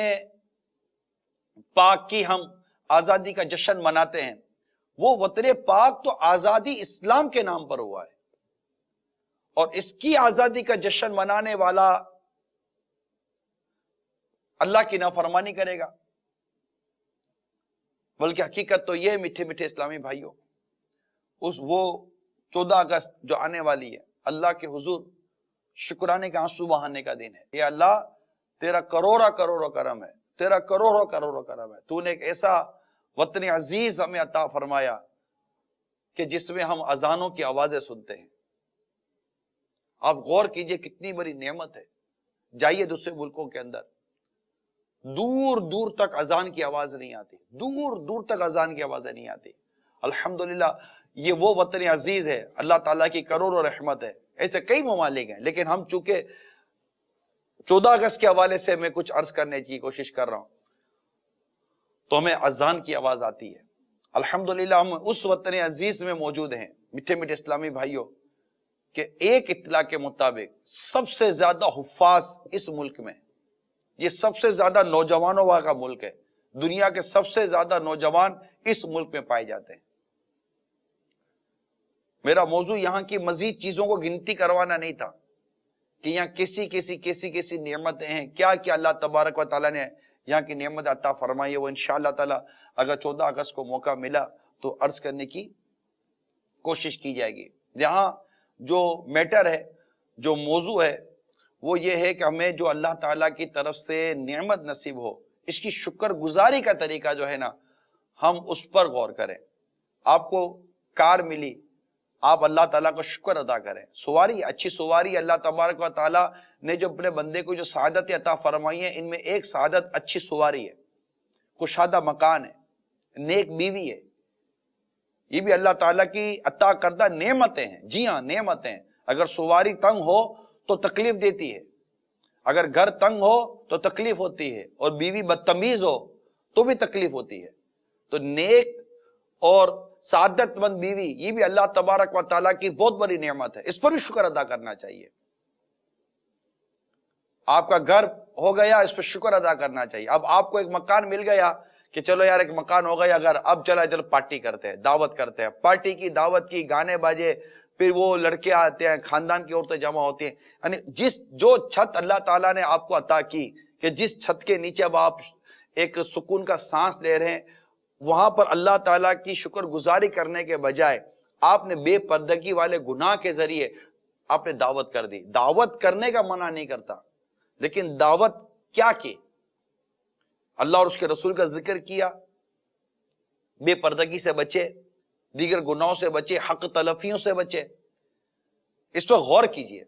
پاک کی ہم آزادی کا جشن مناتے ہیں، وہ وطن پاک تو آزادی اسلام کے نام پر ہوا ہے، اور اس کی آزادی کا جشن منانے والا اللہ کی نافرمانی کرے گا۔ بلکہ حقیقت تو یہ میٹھے میٹھے اسلامی بھائیوں، وہ 14 اگست جو آنے والی ہے، اللہ کے حضور شکرانے کا آنسو بہانے کا دن ہے۔ یہ اللہ تیرا کروڑا کروڑوں کرم ہے، تیرا کروڑوں کروڑوں کرم ہے، تو نے ایک ایسا وطن عزیز ہمیں عطا فرمایا کہ جس میں ہم اذانوں کی آوازیں سنتے ہیں۔ آپ غور کیجئے کتنی بڑی نعمت ہے۔ جائیے دوسرے ملکوں کے اندر، دور دور تک اذان کی آواز نہیں آتی، دور دور تک اذان کی آوازیں نہیں آتی۔ الحمدللہ یہ وہ وطن عزیز ہے، اللہ تعالیٰ کی کروڑوں رحمت ہے۔ ایسے کئی ممالک ہیں، لیکن ہم چونکہ 14 اگست کے حوالے سے میں کچھ عرض کرنے کی کوشش کر رہا ہوں، تو ہمیں اذان کی آواز آتی ہے۔ الحمدللہ ہم اس وطن عزیز میں موجود ہیں میٹھے میٹھے اسلامی بھائیوں، کہ ایک اطلاع کے مطابق سب سے زیادہ حفاظ اس ملک میں، یہ سب سے زیادہ نوجوانوں کا ملک ہے، دنیا کے سب سے زیادہ نوجوان اس ملک میں پائے جاتے ہیں۔ میرا موضوع یہاں کی مزید چیزوں کو گنتی کروانا نہیں تھا کہ یہاں کیسی نعمتیں ہیں، کیا کیا اللہ تبارک و تعالیٰ نے یہاں کی نعمت عطا فرمائی ہے، وہ انشاءاللہ تعالیٰ اگر 14 اگست کو موقع ملا تو عرض کرنے کی کوشش کی جائے گی۔ یہاں جو میٹر ہے، جو موضوع ہے، وہ یہ ہے کہ ہمیں جو اللہ تعالیٰ کی طرف سے نعمت نصیب ہو، اس کی شکر گزاری کا طریقہ جو ہے نا، ہم اس پر غور کریں۔ آپ کو کار ملی، آپ اللہ تعالیٰ کو شکر ادا کریں۔ سواری، اچھی سواری، اللہ تبارک و تعالیٰ نے جو اپنے بندے کو جو سعادت عطا فرمائی ہے، ان میں ایک سعادت اچھی سواری ہے، کشادہ مکان ہے، نیک بیوی ہے، یہ بھی اللہ تعالیٰ کی عطا کردہ نعمتیں ہیں۔ جی ہاں، نعمتیں ہیں۔ اگر سواری تنگ ہو تو تکلیف دیتی ہے، اگر گھر تنگ ہو تو تکلیف ہوتی ہے، اور بیوی بدتمیز ہو تو بھی تکلیف ہوتی ہے۔ تو نیک اور سعادت مند بیوی، یہ بھی اللہ تبارک و تعالیٰ کی بہت بڑی نعمت ہے، اس پر بھی شکر ادا کرنا چاہیے۔ آپ کا گھر ہو گیا، اس پر شکر ادا کرنا چاہیے۔ اب آپ کو ایک مکان مل گیا کہ چلو یار ایک مکان ہو گیا گھر، اب چلو پارٹی کرتے ہیں، دعوت کرتے ہیں، پارٹی کی دعوت کی، گانے باجے، پھر وہ لڑکے آتے ہیں، خاندان کی عورتیں جمع ہوتی ہیں۔ یعنی جو چھت اللہ تعالیٰ نے آپ کو عطا کی، کہ جس چھت کے نیچے اب آپ ایک سکون کا سانس لے رہے ہیں، وہاں پر اللہ تعالیٰ کی شکر گزاری کرنے کے بجائے آپ نے بے پردگی والے گناہ کے ذریعے آپ نے دعوت کر دی۔ دعوت کرنے کا منع نہیں کرتا، لیکن دعوت کیا کی؟ اللہ اور اس کے رسول کا ذکر کیا، بے پردگی سے بچے، دیگر گناہوں سے بچے، حق تلفیوں سے بچے۔ اس پر غور کیجئے۔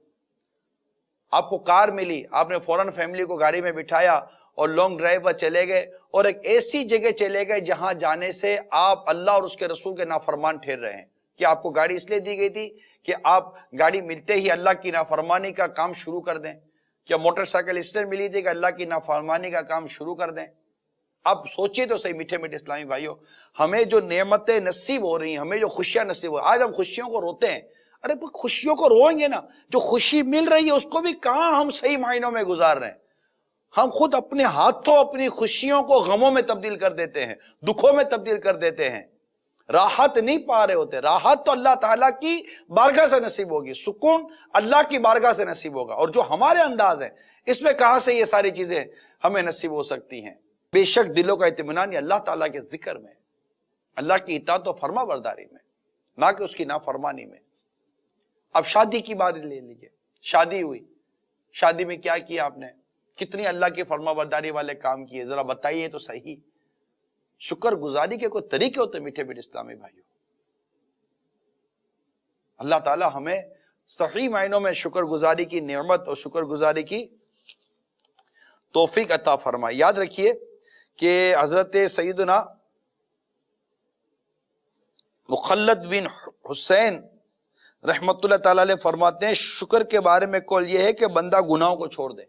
آپ کو کار ملی، آپ نے فوراً فیملی کو گاڑی میں بٹھایا اور لانگ ڈرائیو پر چلے گئے، اور ایک ایسی جگہ چلے گئے جہاں جانے سے آپ اللہ اور اس کے رسول کے نافرمان ٹھہر رہے ہیں۔ کہ آپ کو گاڑی اس لیے دی گئی تھی کہ آپ گاڑی ملتے ہی اللہ کی نافرمانی کا کام شروع کر دیں؟ کیا موٹر سائیکل اس لیے ملی تھی کہ اللہ کی نافرمانی کا کام شروع کر دیں؟ اب سوچئے تو صحیح میٹھے میٹھے اسلامی بھائیوں، ہمیں جو نعمتیں نصیب ہو رہی ہیں، ہمیں جو خوشیاں نصیب ہو رہی ہیں، آج ہم خوشیوں کو روتے ہیں۔ ارے خوشیوں کو روئیں گے نا، جو خوشی مل رہی ہے اس کو بھی کہاں ہم صحیح معنوں میں گزار رہے ہیں۔ ہم خود اپنے ہاتھوں اپنی خوشیوں کو غموں میں تبدیل کر دیتے ہیں، دکھوں میں تبدیل کر دیتے ہیں، راحت نہیں پا رہے ہوتے۔ راحت تو اللہ تعالیٰ کی بارگاہ سے نصیب ہوگی، سکون اللہ کی بارگاہ سے نصیب ہوگا، اور جو ہمارے انداز ہے اس میں کہاں سے یہ ساری چیزیں ہمیں نصیب ہو سکتی ہیں؟ بے شک دلوں کا اطمینان اللہ تعالیٰ کے ذکر میں، اللہ کی اطاعت و فرما برداری میں، نہ کہ اس کی نافرمانی میں۔ اب شادی کی بات لے لیجئے، شادی ہوئی، شادی میں کیا کیا آپ نے؟ کتنی اللہ کی فرما برداری والے کام کیے، ذرا بتائیے تو صحیح۔ شکر گزاری کے کوئی طریقے ہوتے میٹھے میٹھے اسلامی بھائیوں؟ اللہ تعالی ہمیں صحیح معنوں میں شکر گزاری کی نعمت اور شکر گزاری کی توفیق عطا فرمائے۔ یاد رکھیے کہ حضرت سیدنا مخلد بن حسین رحمت اللہ تعالی علیہ فرماتے ہیں، شکر کے بارے میں قول یہ ہے کہ بندہ گناہوں کو چھوڑ دے۔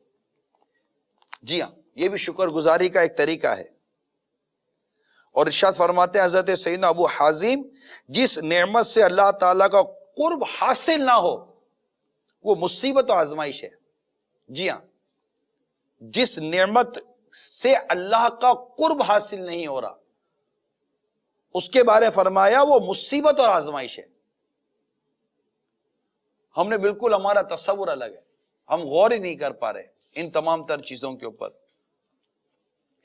جی ہاں، یہ بھی شکر گزاری کا ایک طریقہ ہے. اور ارشاد فرماتے ہیں حضرت سیدنا ابو حازم، جس نعمت سے اللہ تعالیٰ کا قرب حاصل نہ ہو وہ مصیبت و آزمائش ہے. جی ہاں، جس نعمت سے اللہ کا قرب حاصل نہیں ہو رہا اس کے بارے فرمایا وہ مصیبت اور آزمائش ہے. ہم نے بالکل، ہمارا تصور الگ ہے، ہم غور ہی نہیں کر پا رہے ان تمام تر چیزوں کے اوپر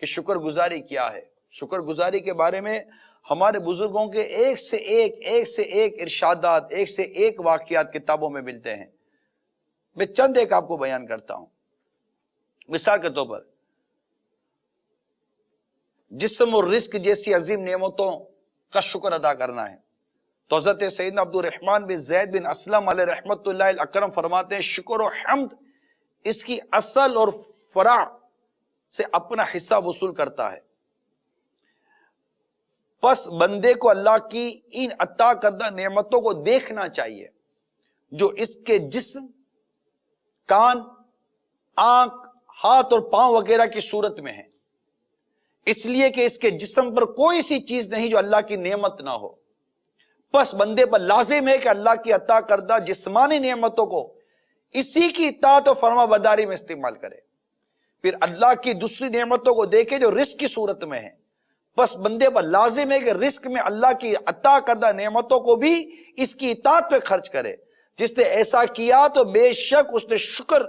کہ شکر گزاری کیا ہے. شکر گزاری کے بارے میں ہمارے بزرگوں کے ایک سے ایک ارشادات، ایک سے ایک واقعات کتابوں میں ملتے ہیں. میں چند ایک آپ کو بیان کرتا ہوں. مثال کے طور پر جسم اور رزق جیسی عظیم نعمتوں کا شکر ادا کرنا ہے تو حضرت سیدنا عبد الرحمن بن زید بن اسلم علیہ رحمت اللہ الاکرم فرماتے ہیں شکر و حمد اس کی اصل اور فرع سے اپنا حصہ وصول کرتا ہے. پس بندے کو اللہ کی ان عطا کردہ نعمتوں کو دیکھنا چاہیے جو اس کے جسم، کان، آنکھ، ہاتھ اور پاؤں وغیرہ کی صورت میں ہیں، اس لیے کہ اس کے جسم پر کوئی سی چیز نہیں جو اللہ کی نعمت نہ ہو. پس بندے پر لازم ہے کہ اللہ کی عطا کردہ جسمانی نعمتوں کو اسی کی اطاعت و فرما برداری میں استعمال کرے. پھر اللہ کی دوسری نعمتوں کو دیکھے جو رزق کی صورت میں ہے. بس بندے پر لازم ہے کہ رزق میں اللہ کی عطا کردہ نعمتوں کو بھی اس کی اطاعت پہ خرچ کرے. جس نے ایسا کیا تو بے شک اس نے شکر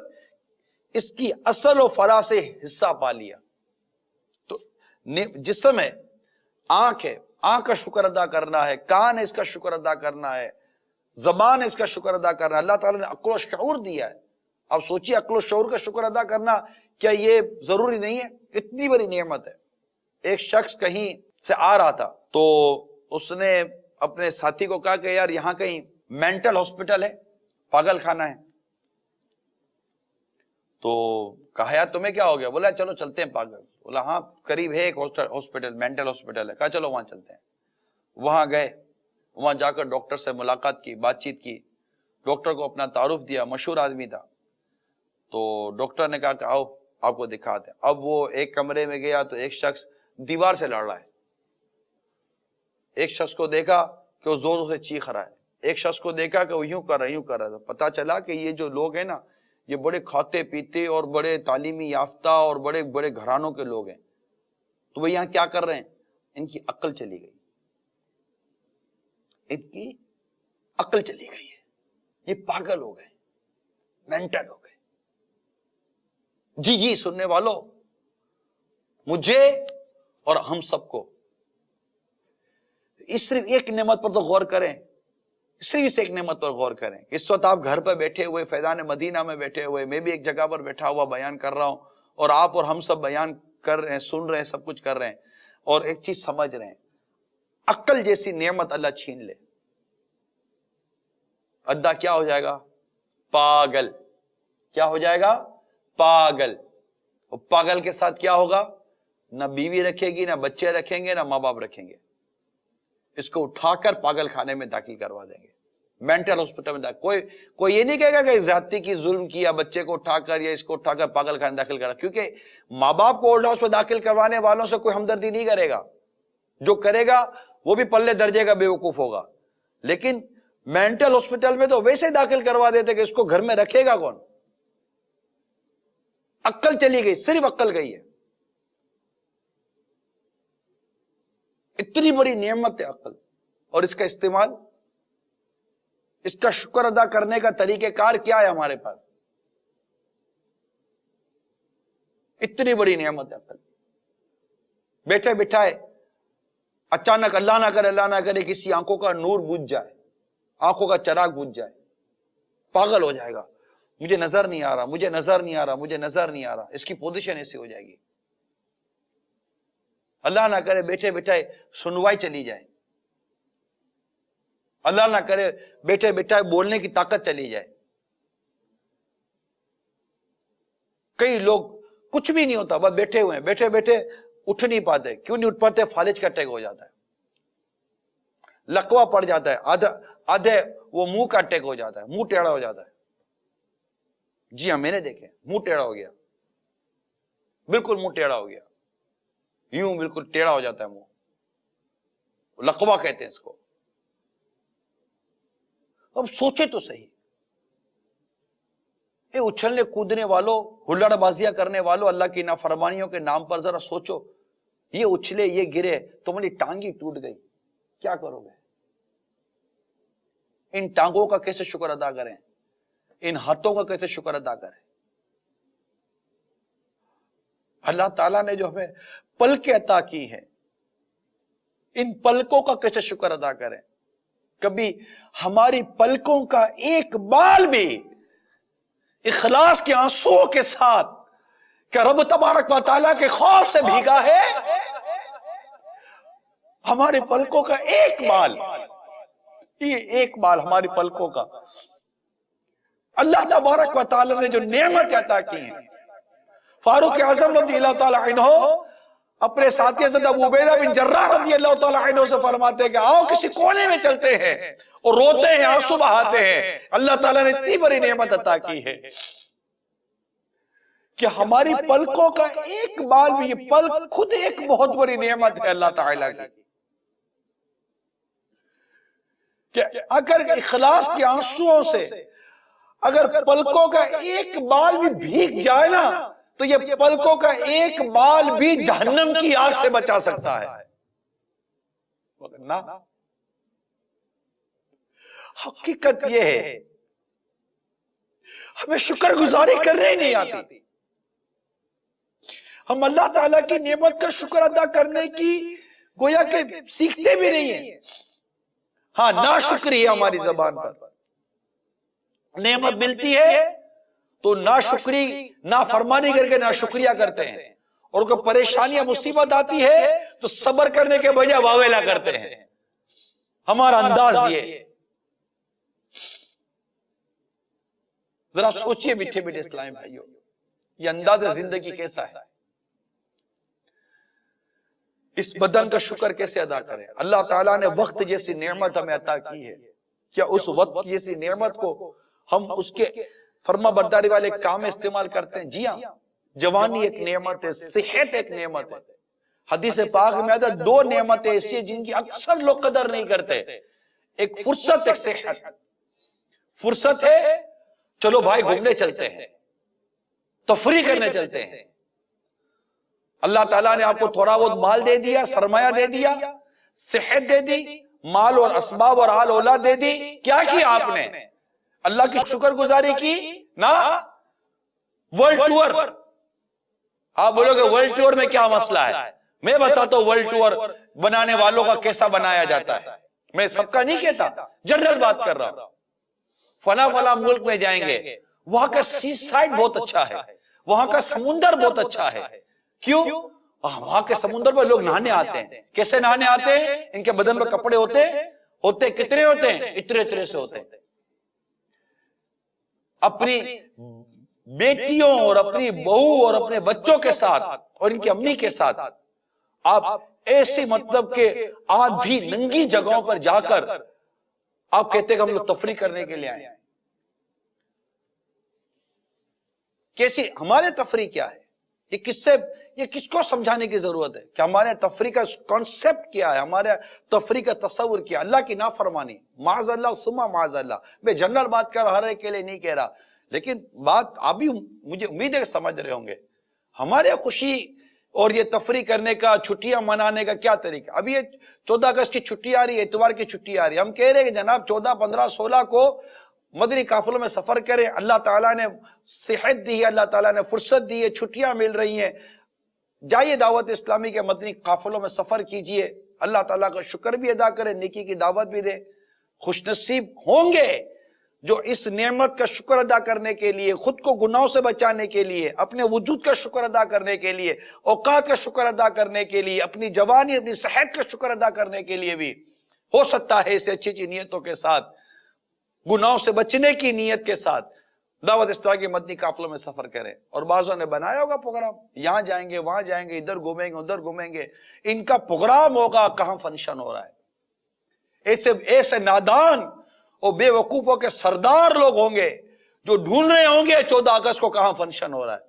اس کی اصل و فرع سے حصہ پا لیا. تو جسم ہے، آنکھ ہے، آنکھ کا شکر ادا کرنا ہے، کان ہے اس کا شکر ادا کرنا ہے، زبان ہے اس کا شکر ادا کرنا ہے. اللہ تعالیٰ نے عقل و شعور دیا ہے. اب سوچیے عقل و شعور کا شکر ادا کرنا کیا یہ ضروری نہیں ہے؟ اتنی بڑی نعمت ہے. ایک شخص کہیں سے آ رہا تھا تو اس نے اپنے ساتھی کو کہا کہ یار یہاں کہیں مینٹل ہاسپٹل ہے، پاگل خانہ ہے. تو کہا یار تمہیں کیا ہو گیا؟ بولا چلو چلتے ہیں پاگل. بولا ہاں قریب ہے ایک ہاسپٹل، مینٹل ہاسپٹل ہے. کہا چلو وہاں چلتے ہیں. وہاں گئے، وہاں جا کر ڈاکٹر سے ملاقات کی، بات چیت کی. ڈاکٹر کو اپنا تعارف دیا، مشہور آدمی تھا. تو ڈاکٹر نے کہا کہ آؤ آپ کو دکھاتے ہیں. اب وہ ایک کمرے میں گیا تو ایک شخص دیوار سے لڑ رہا ہے. ایک شخص کو دیکھا کہ وہ زور سے چیخ رہا ہے. ایک شخص کو دیکھا کہ وہ یوں کر رہا ہے، یوں کر رہا ہے. پتا چلا کہ یہ جو لوگ ہیں نا یہ بڑے کھاتے پیتے اور بڑے تعلیمی یافتہ اور بڑے بڑے گھرانوں کے لوگ ہیں. تو وہ یہاں کیا کر رہے ہیں؟ ان کی عقل چلی گئی، ان کی عقل چلی گئی ہے. یہ پاگل ہو گئے، مینٹل ہو گئے. جی سننے والوں، مجھے اور ہم سب کو اس صرف ایک نعمت پر تو غور کریں، صرف اس ایک نعمت پر غور کریں. اس وقت آپ گھر پہ بیٹھے ہوئے، فیضان مدینہ میں بیٹھے ہوئے، میں بھی ایک جگہ پر بیٹھا ہوا بیان کر رہا ہوں اور آپ اور ہم سب بیان کر رہے ہیں، سن رہے ہیں، سب کچھ کر رہے ہیں اور ایک چیز سمجھ رہے ہیں. عقل جیسی نعمت اللہ چھین لے، ادھا کیا ہو جائے گا؟ پاگل. کیا ہو جائے گا؟ پاگل. اور پاگل کے ساتھ کیا ہوگا؟ نہ بیوی رکھے گی، نہ بچے رکھیں گے، نہ ماں باپ رکھیں گے. اس کو اٹھا کر پاگل خانے میں داخل کروا دیں گے، مینٹل ہاسپٹل میں داخل. کوئی یہ نہیں کہے گا کہ زیادتی کی، ظلم کیا، بچے کو اٹھا کر یا اس کو اٹھا کر پاگل خانے داخل کرا. کیونکہ ماں باپ کو اولڈ ہاؤس میں داخل کروانے والوں سے کوئی ہمدردی نہیں کرے گا. جو کرے گا وہ بھی پلے درجے کا بے وقوف ہوگا. لیکن مینٹل ہاسپٹل میں تو ویسے داخل کروا دیتے کہ اس کو گھر میں رکھے گا کون؟ عقل چلی گئی، صرف عقل گئی ہے. اتنی بڑی نعمت ہے عقل، اور اس کا استعمال، اس کا شکر ادا کرنے کا طریقہ کار کیا ہے ہمارے پاس؟ اتنی بڑی نعمت ہے عقل. بیٹھے بٹھائے اچانک اللہ نہ کرے کسی آنکھوں کا نور بجھ جائے، آنکھوں کا چراغ بجھ جائے، پاگل ہو جائے گا. مجھے نظر نہیں آ رہا، مجھے نظر نہیں آ رہا، مجھے نظر نہیں آ رہا. اس کی پوزیشن ایسی ہو جائے گی. اللہ نہ کرے بیٹھے بٹھائے سنوائی چلی جائے. اللہ نہ کرے بیٹھے بٹھائے بولنے کی طاقت چلی جائے. کئی لوگ کچھ بھی نہیں ہوتا، بس بیٹھے ہوئے ہیں، بیٹھے بیٹھے اٹھ نہیں پاتے. کیوں نہیں اٹھ پاتے؟ فالج کا اٹیک ہو جاتا ہے، لقوہ پڑ جاتا ہے، آدھے وہ منہ کا اٹیک ہو جاتا ہے، منہ ٹیڑھا ہو جاتا ہے. جی ہاں میں نے دیکھے، منہ ٹیڑھا ہو گیا. بالکل منہ ٹیڑھا ہو گیا, یوں بالکل ٹیڑھا ہو جاتا ہے منہ, لقوا کہتے ہیں اس کو. اب سوچے تو صحیح, اے اچھلنے کودنے والوں, ہلڑ بازیاں کرنے والوں, اللہ کی نافرمانیوں کے نام پر ذرا سوچو, یہ اچھلے یہ گرے, تمہاری ٹانگی ٹوٹ گئی, کیا کرو گے؟ ان ٹانگوں کا کیسے شکر ادا کریں, ان ہاتھوں کا کیسے شکر ادا کریں؟ اللہ تعالیٰ نے جو ہمیں پلکیں عطا کی ہیں, ان پلکوں کا کیسے شکر ادا کریں؟ کبھی ہماری پلکوں کا ایک بال بھی اخلاص کے آنسوؤں کے ساتھ کہ رب تبارک و تعالیٰ کے خوف سے بھیگا ہے؟ ہمارے پلکوں کا ایک بال, یہ ایک بال ہماری پلکوں کا, اللہ تبارک و تعالیٰ نے جو نعمت عطا کی ہیں. فاروق اعظم رضی اللہ تعالیٰ عنہ اپنے ساتھی حضرت ابو عبیدہ بن جراح رضی اللہ تعالیٰ عنہ سے فرماتے ہیں کہ آؤ کسی کونے میں چلتے ہیں اور روتے ہیں, آنسو بہاتے ہیں. اللہ تعالیٰ نے اتنی بڑی نعمت عطا کی ہے کہ ہماری پلکوں کا ایک بال بھی, یہ پلک خود ایک بہت بڑی نعمت ہے اللہ تعالیٰ کی, کہ اگر اخلاص کے آنسوؤں سے اگر پلکوں کا ایک بال بھی بھیگ جائے نا, تو یہ پلکوں کا ایک بال بھی جہنم کی آگ سے بچا سکتا ہے. حقیقت یہ ہے ہمیں شکر گزاری کرنے نہیں آتی, ہم اللہ تعالیٰ کی نعمت کا شکر ادا کرنے کی گویا کہ سیکھتے بھی نہیں ہیں. ہاں, ناشکری ہے ہماری زبان پر, نعمت ملتی ہے تو ناشکری نافرمانی کر کے ناشکریہ کرتے ہیں, اور کوئی پریشانیاں مصیبت آتی ہے تو صبر کرنے کے بجائے واویلا کرتے ہیں. ہمارا انداز یہ, ذرا سوچئے میٹھے میٹھے اسلامی بھائیوں, یہ انداز زندگی کیسا ہے؟ اس بدن کا شکر کیسے ادا کریں؟ اللہ تعالیٰ نے وقت جیسی نعمت ہمیں عطا کی ہے, کیا اس وقت جیسی نعمت کو ہم اس کے فرما برداری والے کام میں استعمال کرتے ہیں؟ جی ہاں, جوانی ایک نعمت ہے, صحت ایک نعمت ہے. حدیث پاک میں آتا ہے دو نعمتیں ایسی ہیں جن کی اکثر لوگ قدر نہیں کرتے, ایک فرصت, ایک صحت. فرصت ہے چلو بھائی گھومنے چلتے ہیں, تفریح کرنے چلتے ہیں. اللہ تعالیٰ نے آپ کو تھوڑا بہت مال دے دیا, سرمایہ دے دیا, صحت دے دی, مال اور اسباب اور آل اولاد دے دی, کیا کیا آپ نے؟ اللہ کی شکر گزاری کی نا؟ ورلڈ ٹور, آپ بولو گے ورلڈ ٹور میں کیا مسئلہ ہے؟ میں بتاتا ہوں ورلڈ ٹور بنانے والوں کا کیسا بنایا جاتا ہے. میں سب کا نہیں کہتا, جنرل بات کر رہا ہوں. فلاں فلاں ملک میں جائیں گے, وہاں کا سی سائڈ بہت اچھا ہے, وہاں کا سمندر بہت اچھا ہے. کیوں؟ وہاں کے سمندر پر لوگ نہانے آتے ہیں. کیسے نہانے آتے ہیں؟ ان کے بدن پر کپڑے ہوتے کتنے ہوتے ہیں؟ اتنے سے ہوتے ہیں. اپنی بیٹیوں اور اپنی بہو اور اپنے بچوں کے ساتھ اور ان کی امی کے ساتھ آپ ایسی مطلب کہ آدھی ننگی جگہوں پر جا کر آپ کہتے ہیں کہ ہم لوگ تفریح کرنے کے لیے آئے. کیسی ہمارے تفریح کیا ہے؟ یہ کس کو سمجھانے کی ضرورت ہے کہ ہمارے تفریح کا کانسیپٹ کیا ہے, ہمارے تفریح کا تصور کیا؟ اللہ کی نافرمانی, معاذ اللہ ثم معاذ اللہ. میں جنرل بات کر رہا, ہر ایک کے لیے نہیں کہہ رہا, لیکن بات آپ بھی مجھے امید ہے کہ سمجھ رہے ہوں گے. ہمارے خوشی اور یہ تفریح کرنے کا, چھٹیاں منانے کا کیا طریقہ؟ ابھی یہ 14 اگست کی چھٹی آ رہی ہے, اتوار کی چھٹی آ رہی ہے, ہم کہہ رہے ہیں کہ جناب 14, 15, 16 کو مدنی قافلوں میں سفر کریں. اللہ تعالیٰ نے صحت دی ہے, اللہ تعالیٰ نے فرصت دی ہے, چھٹیاں مل رہی ہیں, جائیے دعوت اسلامی کے مدنی قافلوں میں سفر کیجئے, اللہ تعالیٰ کا شکر بھی ادا کریں, نیکی کی دعوت بھی دیں. خوش نصیب ہوں گے جو اس نعمت کا شکر ادا کرنے کے لیے, خود کو گناہوں سے بچانے کے لیے, اپنے وجود کا شکر ادا کرنے کے لیے, اوقات کا شکر ادا کرنے کے لیے, اپنی جوانی اپنی صحت کا شکر ادا کرنے کے لیے بھی ہو سکتا ہے اسے اچھی نیتوں کے ساتھ, گناہوں سے بچنے کی نیت کے ساتھ دعوت اسلامی کے مدنی قافلوں میں سفر کریں. اور بعضوں نے بنایا ہوگا پروگرام, یہاں جائیں گے, وہاں جائیں گے, ادھر گھومیں گے, ادھر گھومیں گے. ان کا پروگرام ہوگا کہاں فنکشن ہو رہا ہے. ایسے نادان اور بے وقوفوں کے سردار لوگ ہوں گے جو ڈھونڈ رہے ہوں گے 14 اگست کو کہاں فنکشن ہو رہا ہے,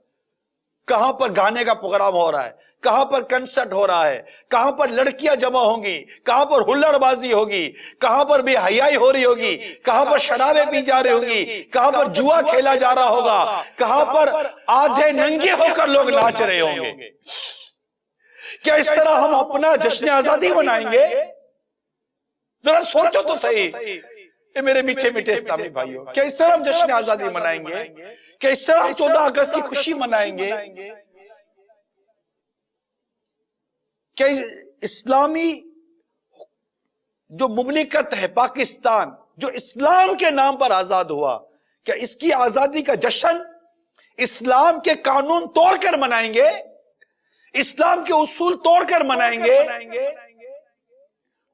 کہاں پر گانے کا پروگرام ہو رہا ہے، کہاں پر کنسرٹ ہو رہا ہے، کہاں پر لڑکیاں جمع ہوں گی، کہاں پر ہلڑ بازی ہوگی، کہاں پر بے حیائی ہو رہی ہوگی، کہاں پر شرابیں پی جا رہی ہوں گی، کہاں پر جوا کھیلا جا رہا ہوگا، کہاں پر آدھے ننگے ہو کر لوگ ناچ رہے ہوں گے. کیا اس طرح ہم اپنا جشن آزادی منائیں گے؟ ذرا سوچو تو صحیح اے میرے میٹھے میٹھے اسلامی بھائیوں، کیا اس طرح ہم جشن آزادی منائیں گے؟ کیا اس طرح ہم 14 اگست کی خوشی منائیں گے؟ کیا اسلامی جو مملکت ہے پاکستان، جو اسلام کے نام پر آزاد ہوا، کیا اس کی آزادی کا جشن اسلام کے قانون توڑ کر منائیں گے؟ اسلام کے اصول توڑ کر منائیں گے؟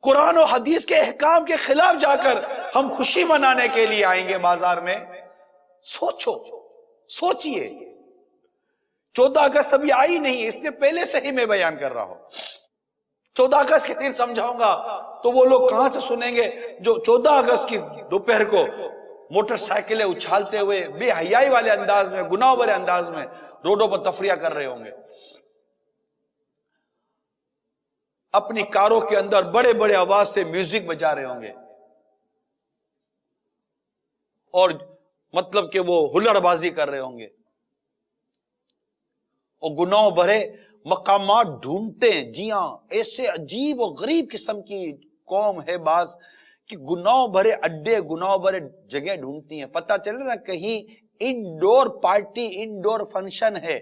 قرآن و حدیث کے احکام کے خلاف جا کر ہم خوشی منانے کے لیے آئیں گے بازار میں؟ سوچئے. 14 اگست ابھی آئی نہیں، اس نے پہلے سے ہی میں بیان کر رہا ہوں. 14 اگست کے دن سمجھاؤں گا تو وہ لوگ کہاں سے سنیں گے جو 14 اگست کی دوپہر کو موٹر سائیکلیں اچھالتے ہوئے بے حیائی والے انداز میں، گناہ بھرے انداز میں روڈوں پر تفریح کر رہے ہوں گے، اپنی کاروں کے اندر بڑے بڑے آواز سے میوزک بجا رہے ہوں گے، اور مطلب کہ وہ ہلڑ بازی کر رہے ہوں گے، اور گناہ بھرے مقامات ڈھونڈتے ہیں. جی ہاں، ایسے عجیب و غریب قسم کی قوم ہے بعض کہ گناہ بھرے اڈے، گناہ بھرے جگہ ڈھونڈتی ہیں. پتہ چلے نا کہیں انڈور پارٹی، انڈور فنکشن ہے،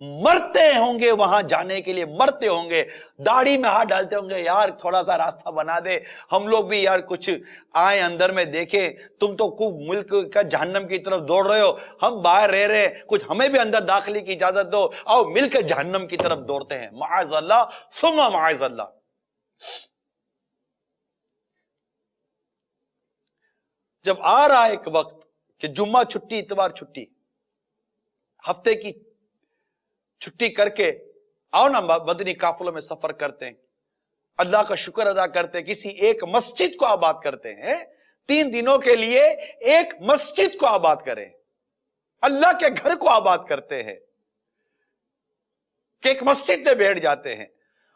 مرتے ہوں گے وہاں جانے کے لیے، مرتے ہوں گے، داڑھی میں ہاتھ ڈالتے ہوں گے، یار تھوڑا سا راستہ بنا دے، ہم لوگ بھی یار کچھ آئیں اندر میں دیکھیں، تم تو خوب ملک کا جہنم کی طرف دوڑ رہے ہو، ہم باہر رہ رہے ہیں، کچھ ہمیں بھی اندر داخلے کی اجازت دو، آؤ مل کے جہنم کی طرف دوڑتے ہیں. معاذ اللہ ثم معاذ اللہ. جب آ رہا ہے ایک وقت کہ جمعہ چھٹی، اتوار چھٹی، ہفتے کی چھٹی کر کے آؤ نا مدنی قافلوں میں سفر کرتے ہیں، اللہ کا شکر ادا کرتے ہیں، کسی ایک مسجد کو آباد کرتے ہیں. 3 دنوں کے لیے ایک مسجد کو آباد کریں، اللہ کے گھر کو آباد کرتے ہیں کہ ایک مسجد میں بیٹھ جاتے ہیں،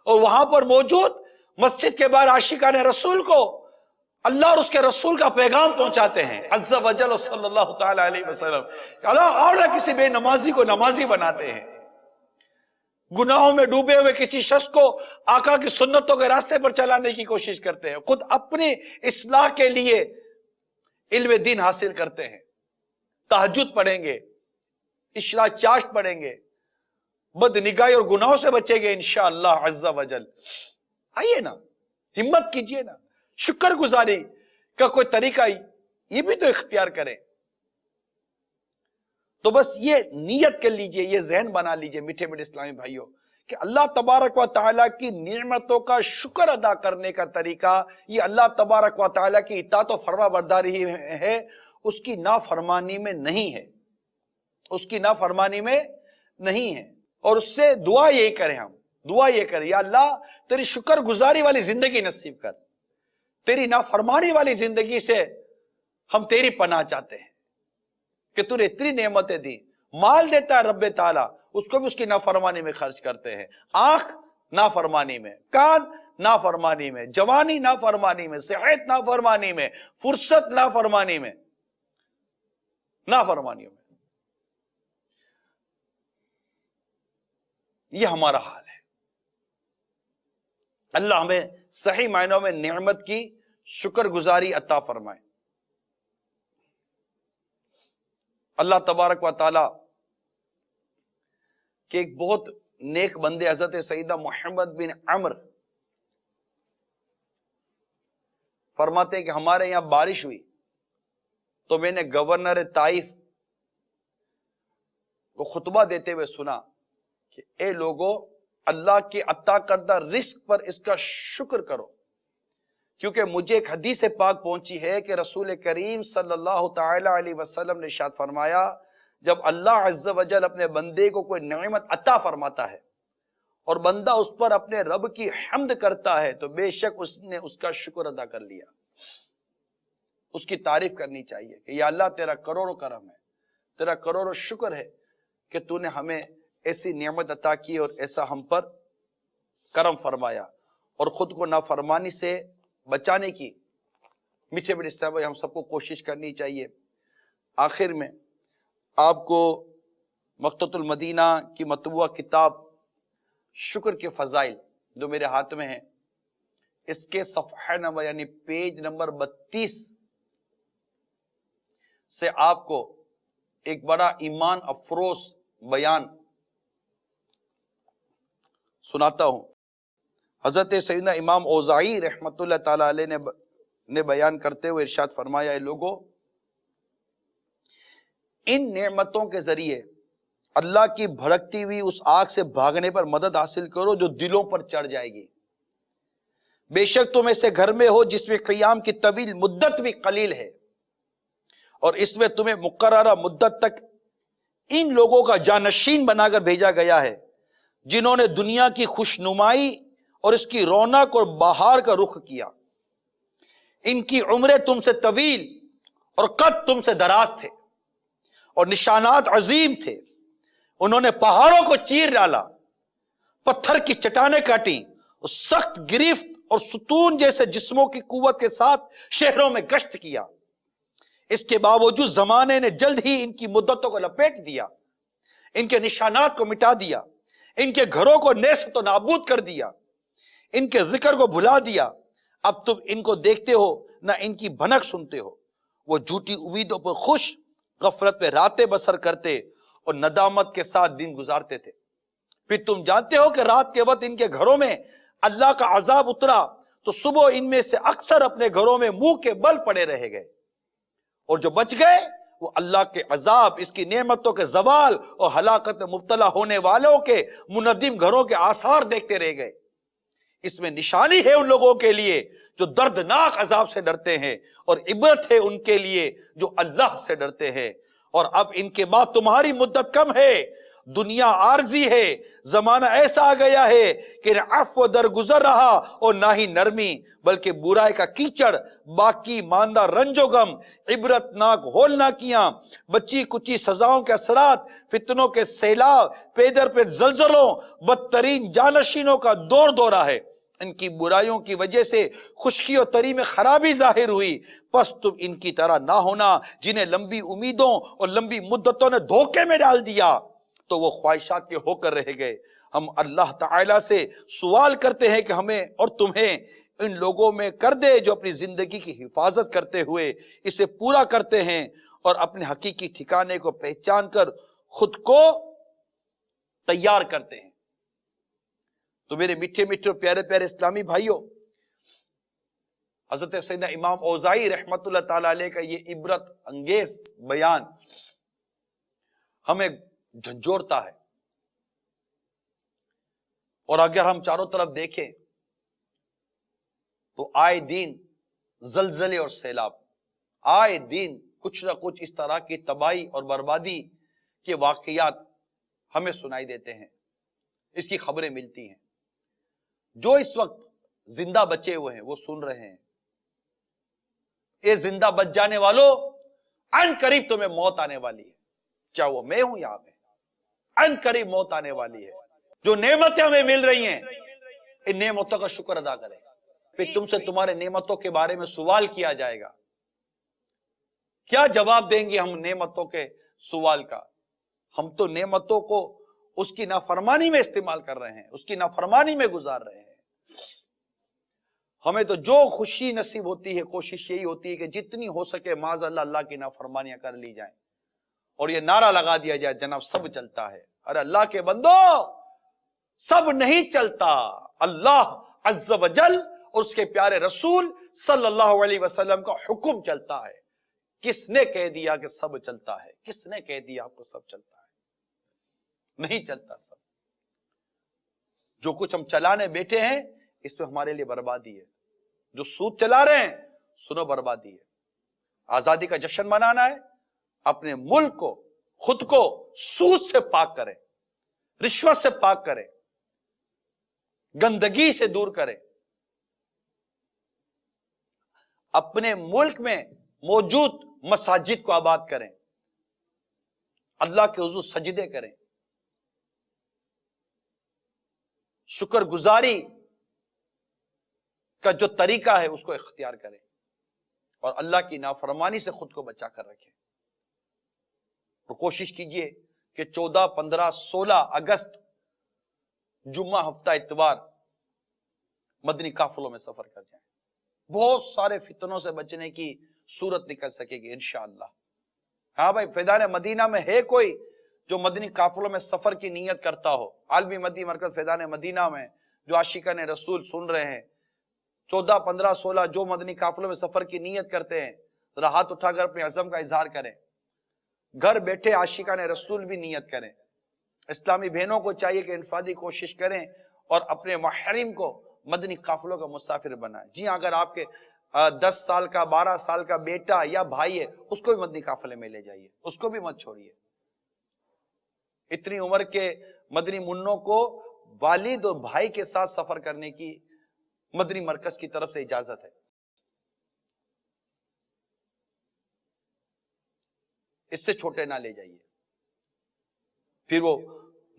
اور وہاں پر موجود مسجد کے باہر عاشقان رسول کو اللہ اور اس کے رسول کا پیغام پہنچاتے ہیں. عز و جل صلی اللہ تعالی علیہ وسلم. اللہ اور نہ کسی بے نمازی کو نمازی بناتے ہیں. گناہوں میں ڈوبے ہوئے کسی شخص کو آقا کی سنتوں کے راستے پر چلانے کی کوشش کرتے ہیں. خود اپنی اصلاح کے لیے علم دین حاصل کرتے ہیں، تہجد پڑھیں گے، اشراق چاشت پڑھیں گے، بد نگاہی اور گناہوں سے بچیں گے انشاءاللہ عز و جل. آئیے نا، ہمت کیجئے نا، شکر گزاری کا کوئی طریقہ یہ بھی تو اختیار کریں. تو بس یہ نیت کر لیجئے، یہ ذہن بنا لیجئے میٹھے میٹھے اسلامی بھائیوں کہ اللہ تبارک و تعالیٰ کی نعمتوں کا شکر ادا کرنے کا طریقہ یہ اللہ تبارک و تعالیٰ کی اطاعت و فرما برداری ہے، اس کی نافرمانی میں نہیں ہے، اس کی نافرمانی میں نہیں ہے. اور اس سے دعا یہی کریں، ہم دعا یہ کریں، یا اللہ تیری شکر گزاری والی زندگی نصیب کر، تیری نافرمانی والی زندگی سے ہم تیری پناہ چاہتے ہیں کہ تو نے اتنی نعمتیں دی. مال دیتا ہے رب تعالیٰ، اس کو بھی اس کی نافرمانی میں خرچ کرتے ہیں. آنکھ نافرمانی میں، کان نافرمانی میں، جوانی نافرمانی میں، صحت نافرمانی میں، فرصت نافرمانی میں، نافرمانیوں میں. یہ ہمارا حال ہے. اللہ ہمیں صحیح معنوں میں نعمت کی شکر گزاری عطا فرمائے. اللہ تبارک و تعالی کہ ایک بہت نیک بندے حضرت سیدہ محمد بن عمر فرماتے ہیں کہ ہمارے یہاں بارش ہوئی تو میں نے گورنر طائف کو خطبہ دیتے ہوئے سنا کہ اے لوگو، اللہ کے عطا کردہ رزق پر اس کا شکر کرو، کیونکہ مجھے ایک حدیث پاک پہنچی ہے کہ رسول کریم صلی اللہ تعالی علیہ وسلم نے ارشاد فرمایا، جب اللہ عز و جل اپنے بندے کو کوئی نعمت عطا فرماتا ہے اور بندہ اس پر اپنے رب کی حمد کرتا ہے تو بے شک اس نے اس کا شکر ادا کر لیا. اس کی تعریف کرنی چاہیے کہ یا اللہ تیرا کروڑوں کرم ہے، تیرا کروڑوں شکر ہے کہ تو نے ہمیں ایسی نعمت عطا کی اور ایسا ہم پر کرم فرمایا، اور خود کو نافرمانی سے بچانے کی میٹھے بڑے اسلام بھائی ہم سب کو کوشش کرنی چاہیے۔ آخر میں آپ کو مقتۃ المدینہ کی مطبوعہ کتاب شکر کے فضائل جو میرے ہاتھ میں ہے، اس کے صفحہ نمبر یعنی پیج نمبر 32 سے آپ کو ایک بڑا ایمان افروز بیان سناتا ہوں۔ حضرت سیدنا امام اوزاعی رحمت اللہ تعالی علیہ نے بیان کرتے ہوئے ارشاد فرمایا، اے لوگوں، ان نعمتوں کے ذریعے اللہ کی بھڑکتی ہوئی اس آگ سے بھاگنے پر مدد حاصل کرو جو دلوں پر چڑھ جائے گی۔ بے شک تم ایسے گھر میں ہو جس میں قیام کی طویل مدت بھی قلیل ہے، اور اس میں تمہیں مقررہ مدت تک ان لوگوں کا جانشین بنا کر بھیجا گیا ہے جنہوں نے دنیا کی خوشنمائی اور اس کی رونق اور بہار کا رخ کیا۔ ان کی عمریں تم سے طویل اور قد تم سے دراز تھے، اور نشانات عظیم تھے۔ انہوں نے پہاڑوں کو چیر ڈالا، پتھر کی چٹانیں کاٹی، اور سخت گرفت اور ستون جیسے جسموں کی قوت کے ساتھ شہروں میں گشت کیا۔ اس کے باوجود زمانے نے جلد ہی ان کی مدتوں کو لپیٹ دیا، ان کے نشانات کو مٹا دیا، ان کے گھروں کو نیست و نابود کر دیا، ان کے ذکر کو بھلا دیا۔ اب تم ان کو دیکھتے ہو نہ ان کی بھنک سنتے ہو۔ وہ جھوٹی امیدوں پر خوش، غفلت پہ راتیں بسر کرتے اور ندامت کے ساتھ دن گزارتے تھے۔ پھر تم جانتے ہو کہ رات کے وقت ان کے گھروں میں اللہ کا عذاب اترا تو صبح ان میں سے اکثر اپنے گھروں میں منہ کے بل پڑے رہ گئے، اور جو بچ گئے وہ اللہ کے عذاب، اس کی نعمتوں کے زوال اور ہلاکت میں مبتلا ہونے والوں کے منہدم گھروں کے آثار دیکھتے رہ گئے۔ اس میں نشانی ہے ان لوگوں کے لیے جو دردناک عذاب سے ڈرتے ہیں، اور عبرت ہے ان کے لیے جو اللہ سے ڈرتے ہیں۔ اور اب ان کے بعد تمہاری مدت کم ہے، دنیا عارضی ہے، زمانہ ایسا آ گیا ہے کہ نہ عفو درگزر رہا اور نہ ہی نرمی، بلکہ برائی کا کیچڑ، باقی ماندہ رنج و غم، عبرت ناک ہولناکیاں، بچی کچی سزاؤں کے اثرات، فتنوں کے سیلاب، پیدر پہ زلزلوں، بدترین جانشینوں کا دور دورہ ہے۔ ان کی برائیوں کی وجہ سے خشکی اور تری میں خرابی ظاہر ہوئی، پس تم ان کی طرح نہ ہونا جنہیں لمبی امیدوں اور لمبی مدتوں نے دھوکے میں ڈال دیا تو وہ خواہشات کے ہو کر رہ گئے۔ ہم اللہ تعالیٰ سے سوال کرتے ہیں کہ ہمیں اور تمہیں ان لوگوں میں کر دے جو اپنی زندگی کی حفاظت کرتے ہوئے اسے پورا کرتے ہیں اور اپنے حقیقی ٹھکانے کو پہچان کر خود کو تیار کرتے ہیں۔ تو میرے میٹھے میٹھے اور پیارے پیارے اسلامی بھائیوں، حضرت سیدنا امام اوزاعی رحمت اللہ تعالی علیہ کا یہ عبرت انگیز بیان ہمیں جھنجھوڑتا ہے، اور اگر ہم چاروں طرف دیکھیں تو آئے دن زلزلے اور سیلاب، آئے دن کچھ نہ کچھ اس طرح کی تباہی اور بربادی کے واقعات ہمیں سنائی دیتے ہیں، اس کی خبریں ملتی ہیں۔ جو اس وقت زندہ بچے ہوئے ہیں وہ سن رہے ہیں، اے زندہ بچ جانے والوں، ان قریب تمہیں موت آنے والی ہے، چاہے وہ میں ہوں یہاں پہ، ان قریب موت آنے والی ہے۔ جو نعمتیں ہمیں مل رہی ہیں ان نعمتوں کا شکر ادا کریں، پھر تم سے تمہارے نعمتوں کے بارے میں سوال کیا جائے گا۔ کیا جواب دیں گے ہم نعمتوں کے سوال کا؟ ہم تو نعمتوں کو اس کی نافرمانی میں استعمال کر رہے ہیں، اس کی نافرمانی میں گزار رہے ہیں۔ ہمیں تو جو خوشی نصیب ہوتی ہے کوشش یہی ہوتی ہے کہ جتنی ہو سکے معاذ اللہ اللہ کی نافرمانیاں کر لی جائیں، اور یہ نعرہ لگا دیا جائے جناب سب چلتا ہے۔ ارے اللہ کے بندو، سب نہیں چلتا، اللہ عز و جل اور اس کے پیارے رسول صلی اللہ علیہ وسلم کا حکم چلتا ہے۔ کس نے کہہ دیا کہ سب چلتا ہے؟ کس نے کہہ دیا آپ کو سب چلتا ہے؟ نہیں چلتا سب۔ جو کچھ ہم چلانے بیٹھے ہیں اس میں ہمارے لیے بربادی ہے۔ جو سود چلا رہے ہیں سنو بربادی ہے۔ آزادی کا جشن منانا ہے، اپنے ملک کو، خود کو سود سے پاک کریں، رشوت سے پاک کریں، گندگی سے دور کریں، اپنے ملک میں موجود مساجد کو آباد کریں، اللہ کے حضور سجدے کریں، شکر گزاری کا جو طریقہ ہے اس کو اختیار کریں اور اللہ کی نافرمانی سے خود کو بچا کر رکھیں. اور کوشش کیجئے کہ 14, 15, 16 اگست جمعہ ہفتہ اتوار مدنی قافلوں میں سفر کر جائیں. بہت سارے فتنوں سے بچنے کی صورت نکل سکے گی انشاءاللہ. ہاں بھائی، فیضان مدینہ میں ہے کوئی جو مدنی قافلوں میں سفر کی نیت کرتا ہو؟ عالمی مدنی مرکز فیضان مدینہ میں جو عاشقان رسول سن رہے ہیں، 14, 15, 16 جو مدنی قافلوں میں سفر کی نیت کرتے ہیں، ذرا ہاتھ اٹھا کر اپنے عزم کا اظہار کریں. گھر بیٹھے عاشقان رسول بھی نیت کریں. اسلامی بہنوں کو چاہیے کہ انفرادی کوشش کریں اور اپنے محرم کو مدنی قافلوں کا مسافر بنائیں. جی ہاں، اگر آپ کے 10 سال کا 12 سال کا بیٹا یا بھائی ہے، اس کو بھی مدنی قافلے میں لے جائیے، اس کو بھی مت چھوڑیے. اتنی عمر کے مدنی منوں کو والد اور بھائی کے ساتھ سفر کرنے کی مدنی مرکز کی طرف سے اجازت ہے. اس سے چھوٹے نہ لے جائیے، پھر وہ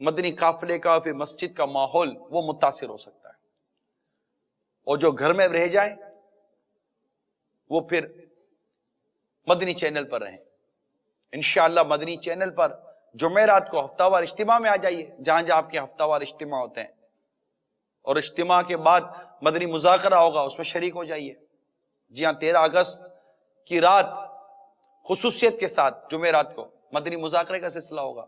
مدنی قافلے کا پھر مسجد کا ماحول وہ متاثر ہو سکتا ہے. اور جو گھر میں رہ جائیں وہ پھر مدنی چینل پر رہیں. انشاءاللہ مدنی چینل پر جمعرات کو ہفتہ وار اجتماع میں آ جائیے، جہاں جہاں آپ کے ہفتہ وار اجتماع ہوتے ہیں. اور اجتماع کے بعد مدنی مذاکرہ ہوگا، اس میں شریک ہو جائیے. جی ہاں، 13 اگست کی رات خصوصیت کے ساتھ جمعرات کو مدنی مذاکرے کا سلسلہ ہوگا.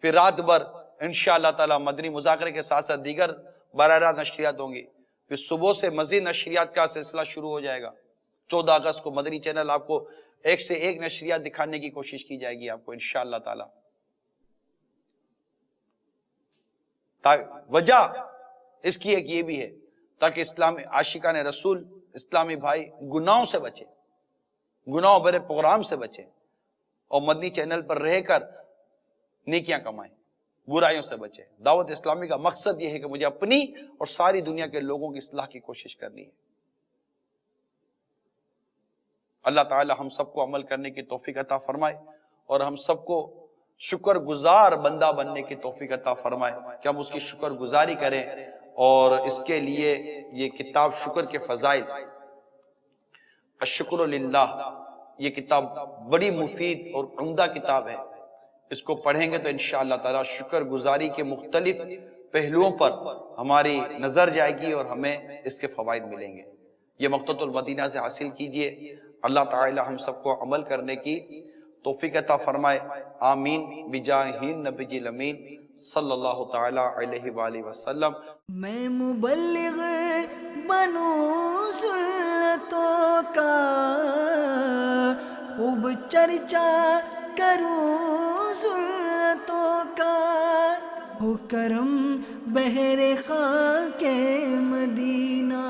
پھر رات بھر انشاءاللہ تعالی مدنی مذاکرے کے ساتھ ساتھ دیگر براہ راست نشریات ہوں گی. پھر صبح سے مزید نشریات کا سلسلہ شروع ہو جائے گا. 14 اگست کو مدنی چینل آپ کو ایک سے ایک نشریات دکھانے کی کوشش کی جائے گی آپ کو انشاءاللہ تعالی. وجہ اس کی ایک یہ بھی ہے تاکہ اسلامی عاشقان رسول، اسلامی بھائی گناہوں سے بچے، گناہوں بھرے پروگرام سے بچیں اور مدنی چینل پر رہ کر نیکیاں کمائیں، برائیوں سے بچیں. دعوت اسلامی کا مقصد یہ ہے کہ مجھے اپنی اور ساری دنیا کے لوگوں کی اصلاح کی کوشش کرنی ہے. اللہ تعالی ہم سب کو عمل کرنے کی توفیق عطا فرمائے اور ہم سب کو شکر گزار بندہ بننے کی توفیق عطا فرمائے کہ ہم اس کی شکر گزاری کریں. اور اس کے لیے یہ کتاب شکر کے فضائل الشکر للہ، یہ کتاب بڑی مفید اور عمدہ کتاب ہے. اس کو پڑھیں گے تو انشاءاللہ تعالی شکر گزاری کے مختلف پہلوؤں پر ہماری نظر جائے گی اور ہمیں اس کے فوائد ملیں گے. یہ مقتۃ المدینہ سے حاصل کیجئے. اللہ تعالی ہم سب کو عمل کرنے کی توفیق عطا فرمائے. آمین بجاہ النبی الامین صلی اللہ تعالی علیہ وآلہ وسلم. میں مبلغ بنوں سنتوں کا، خوب چرچا کروں سنتوں کا، ہو کرم بہر خاک مدینہ.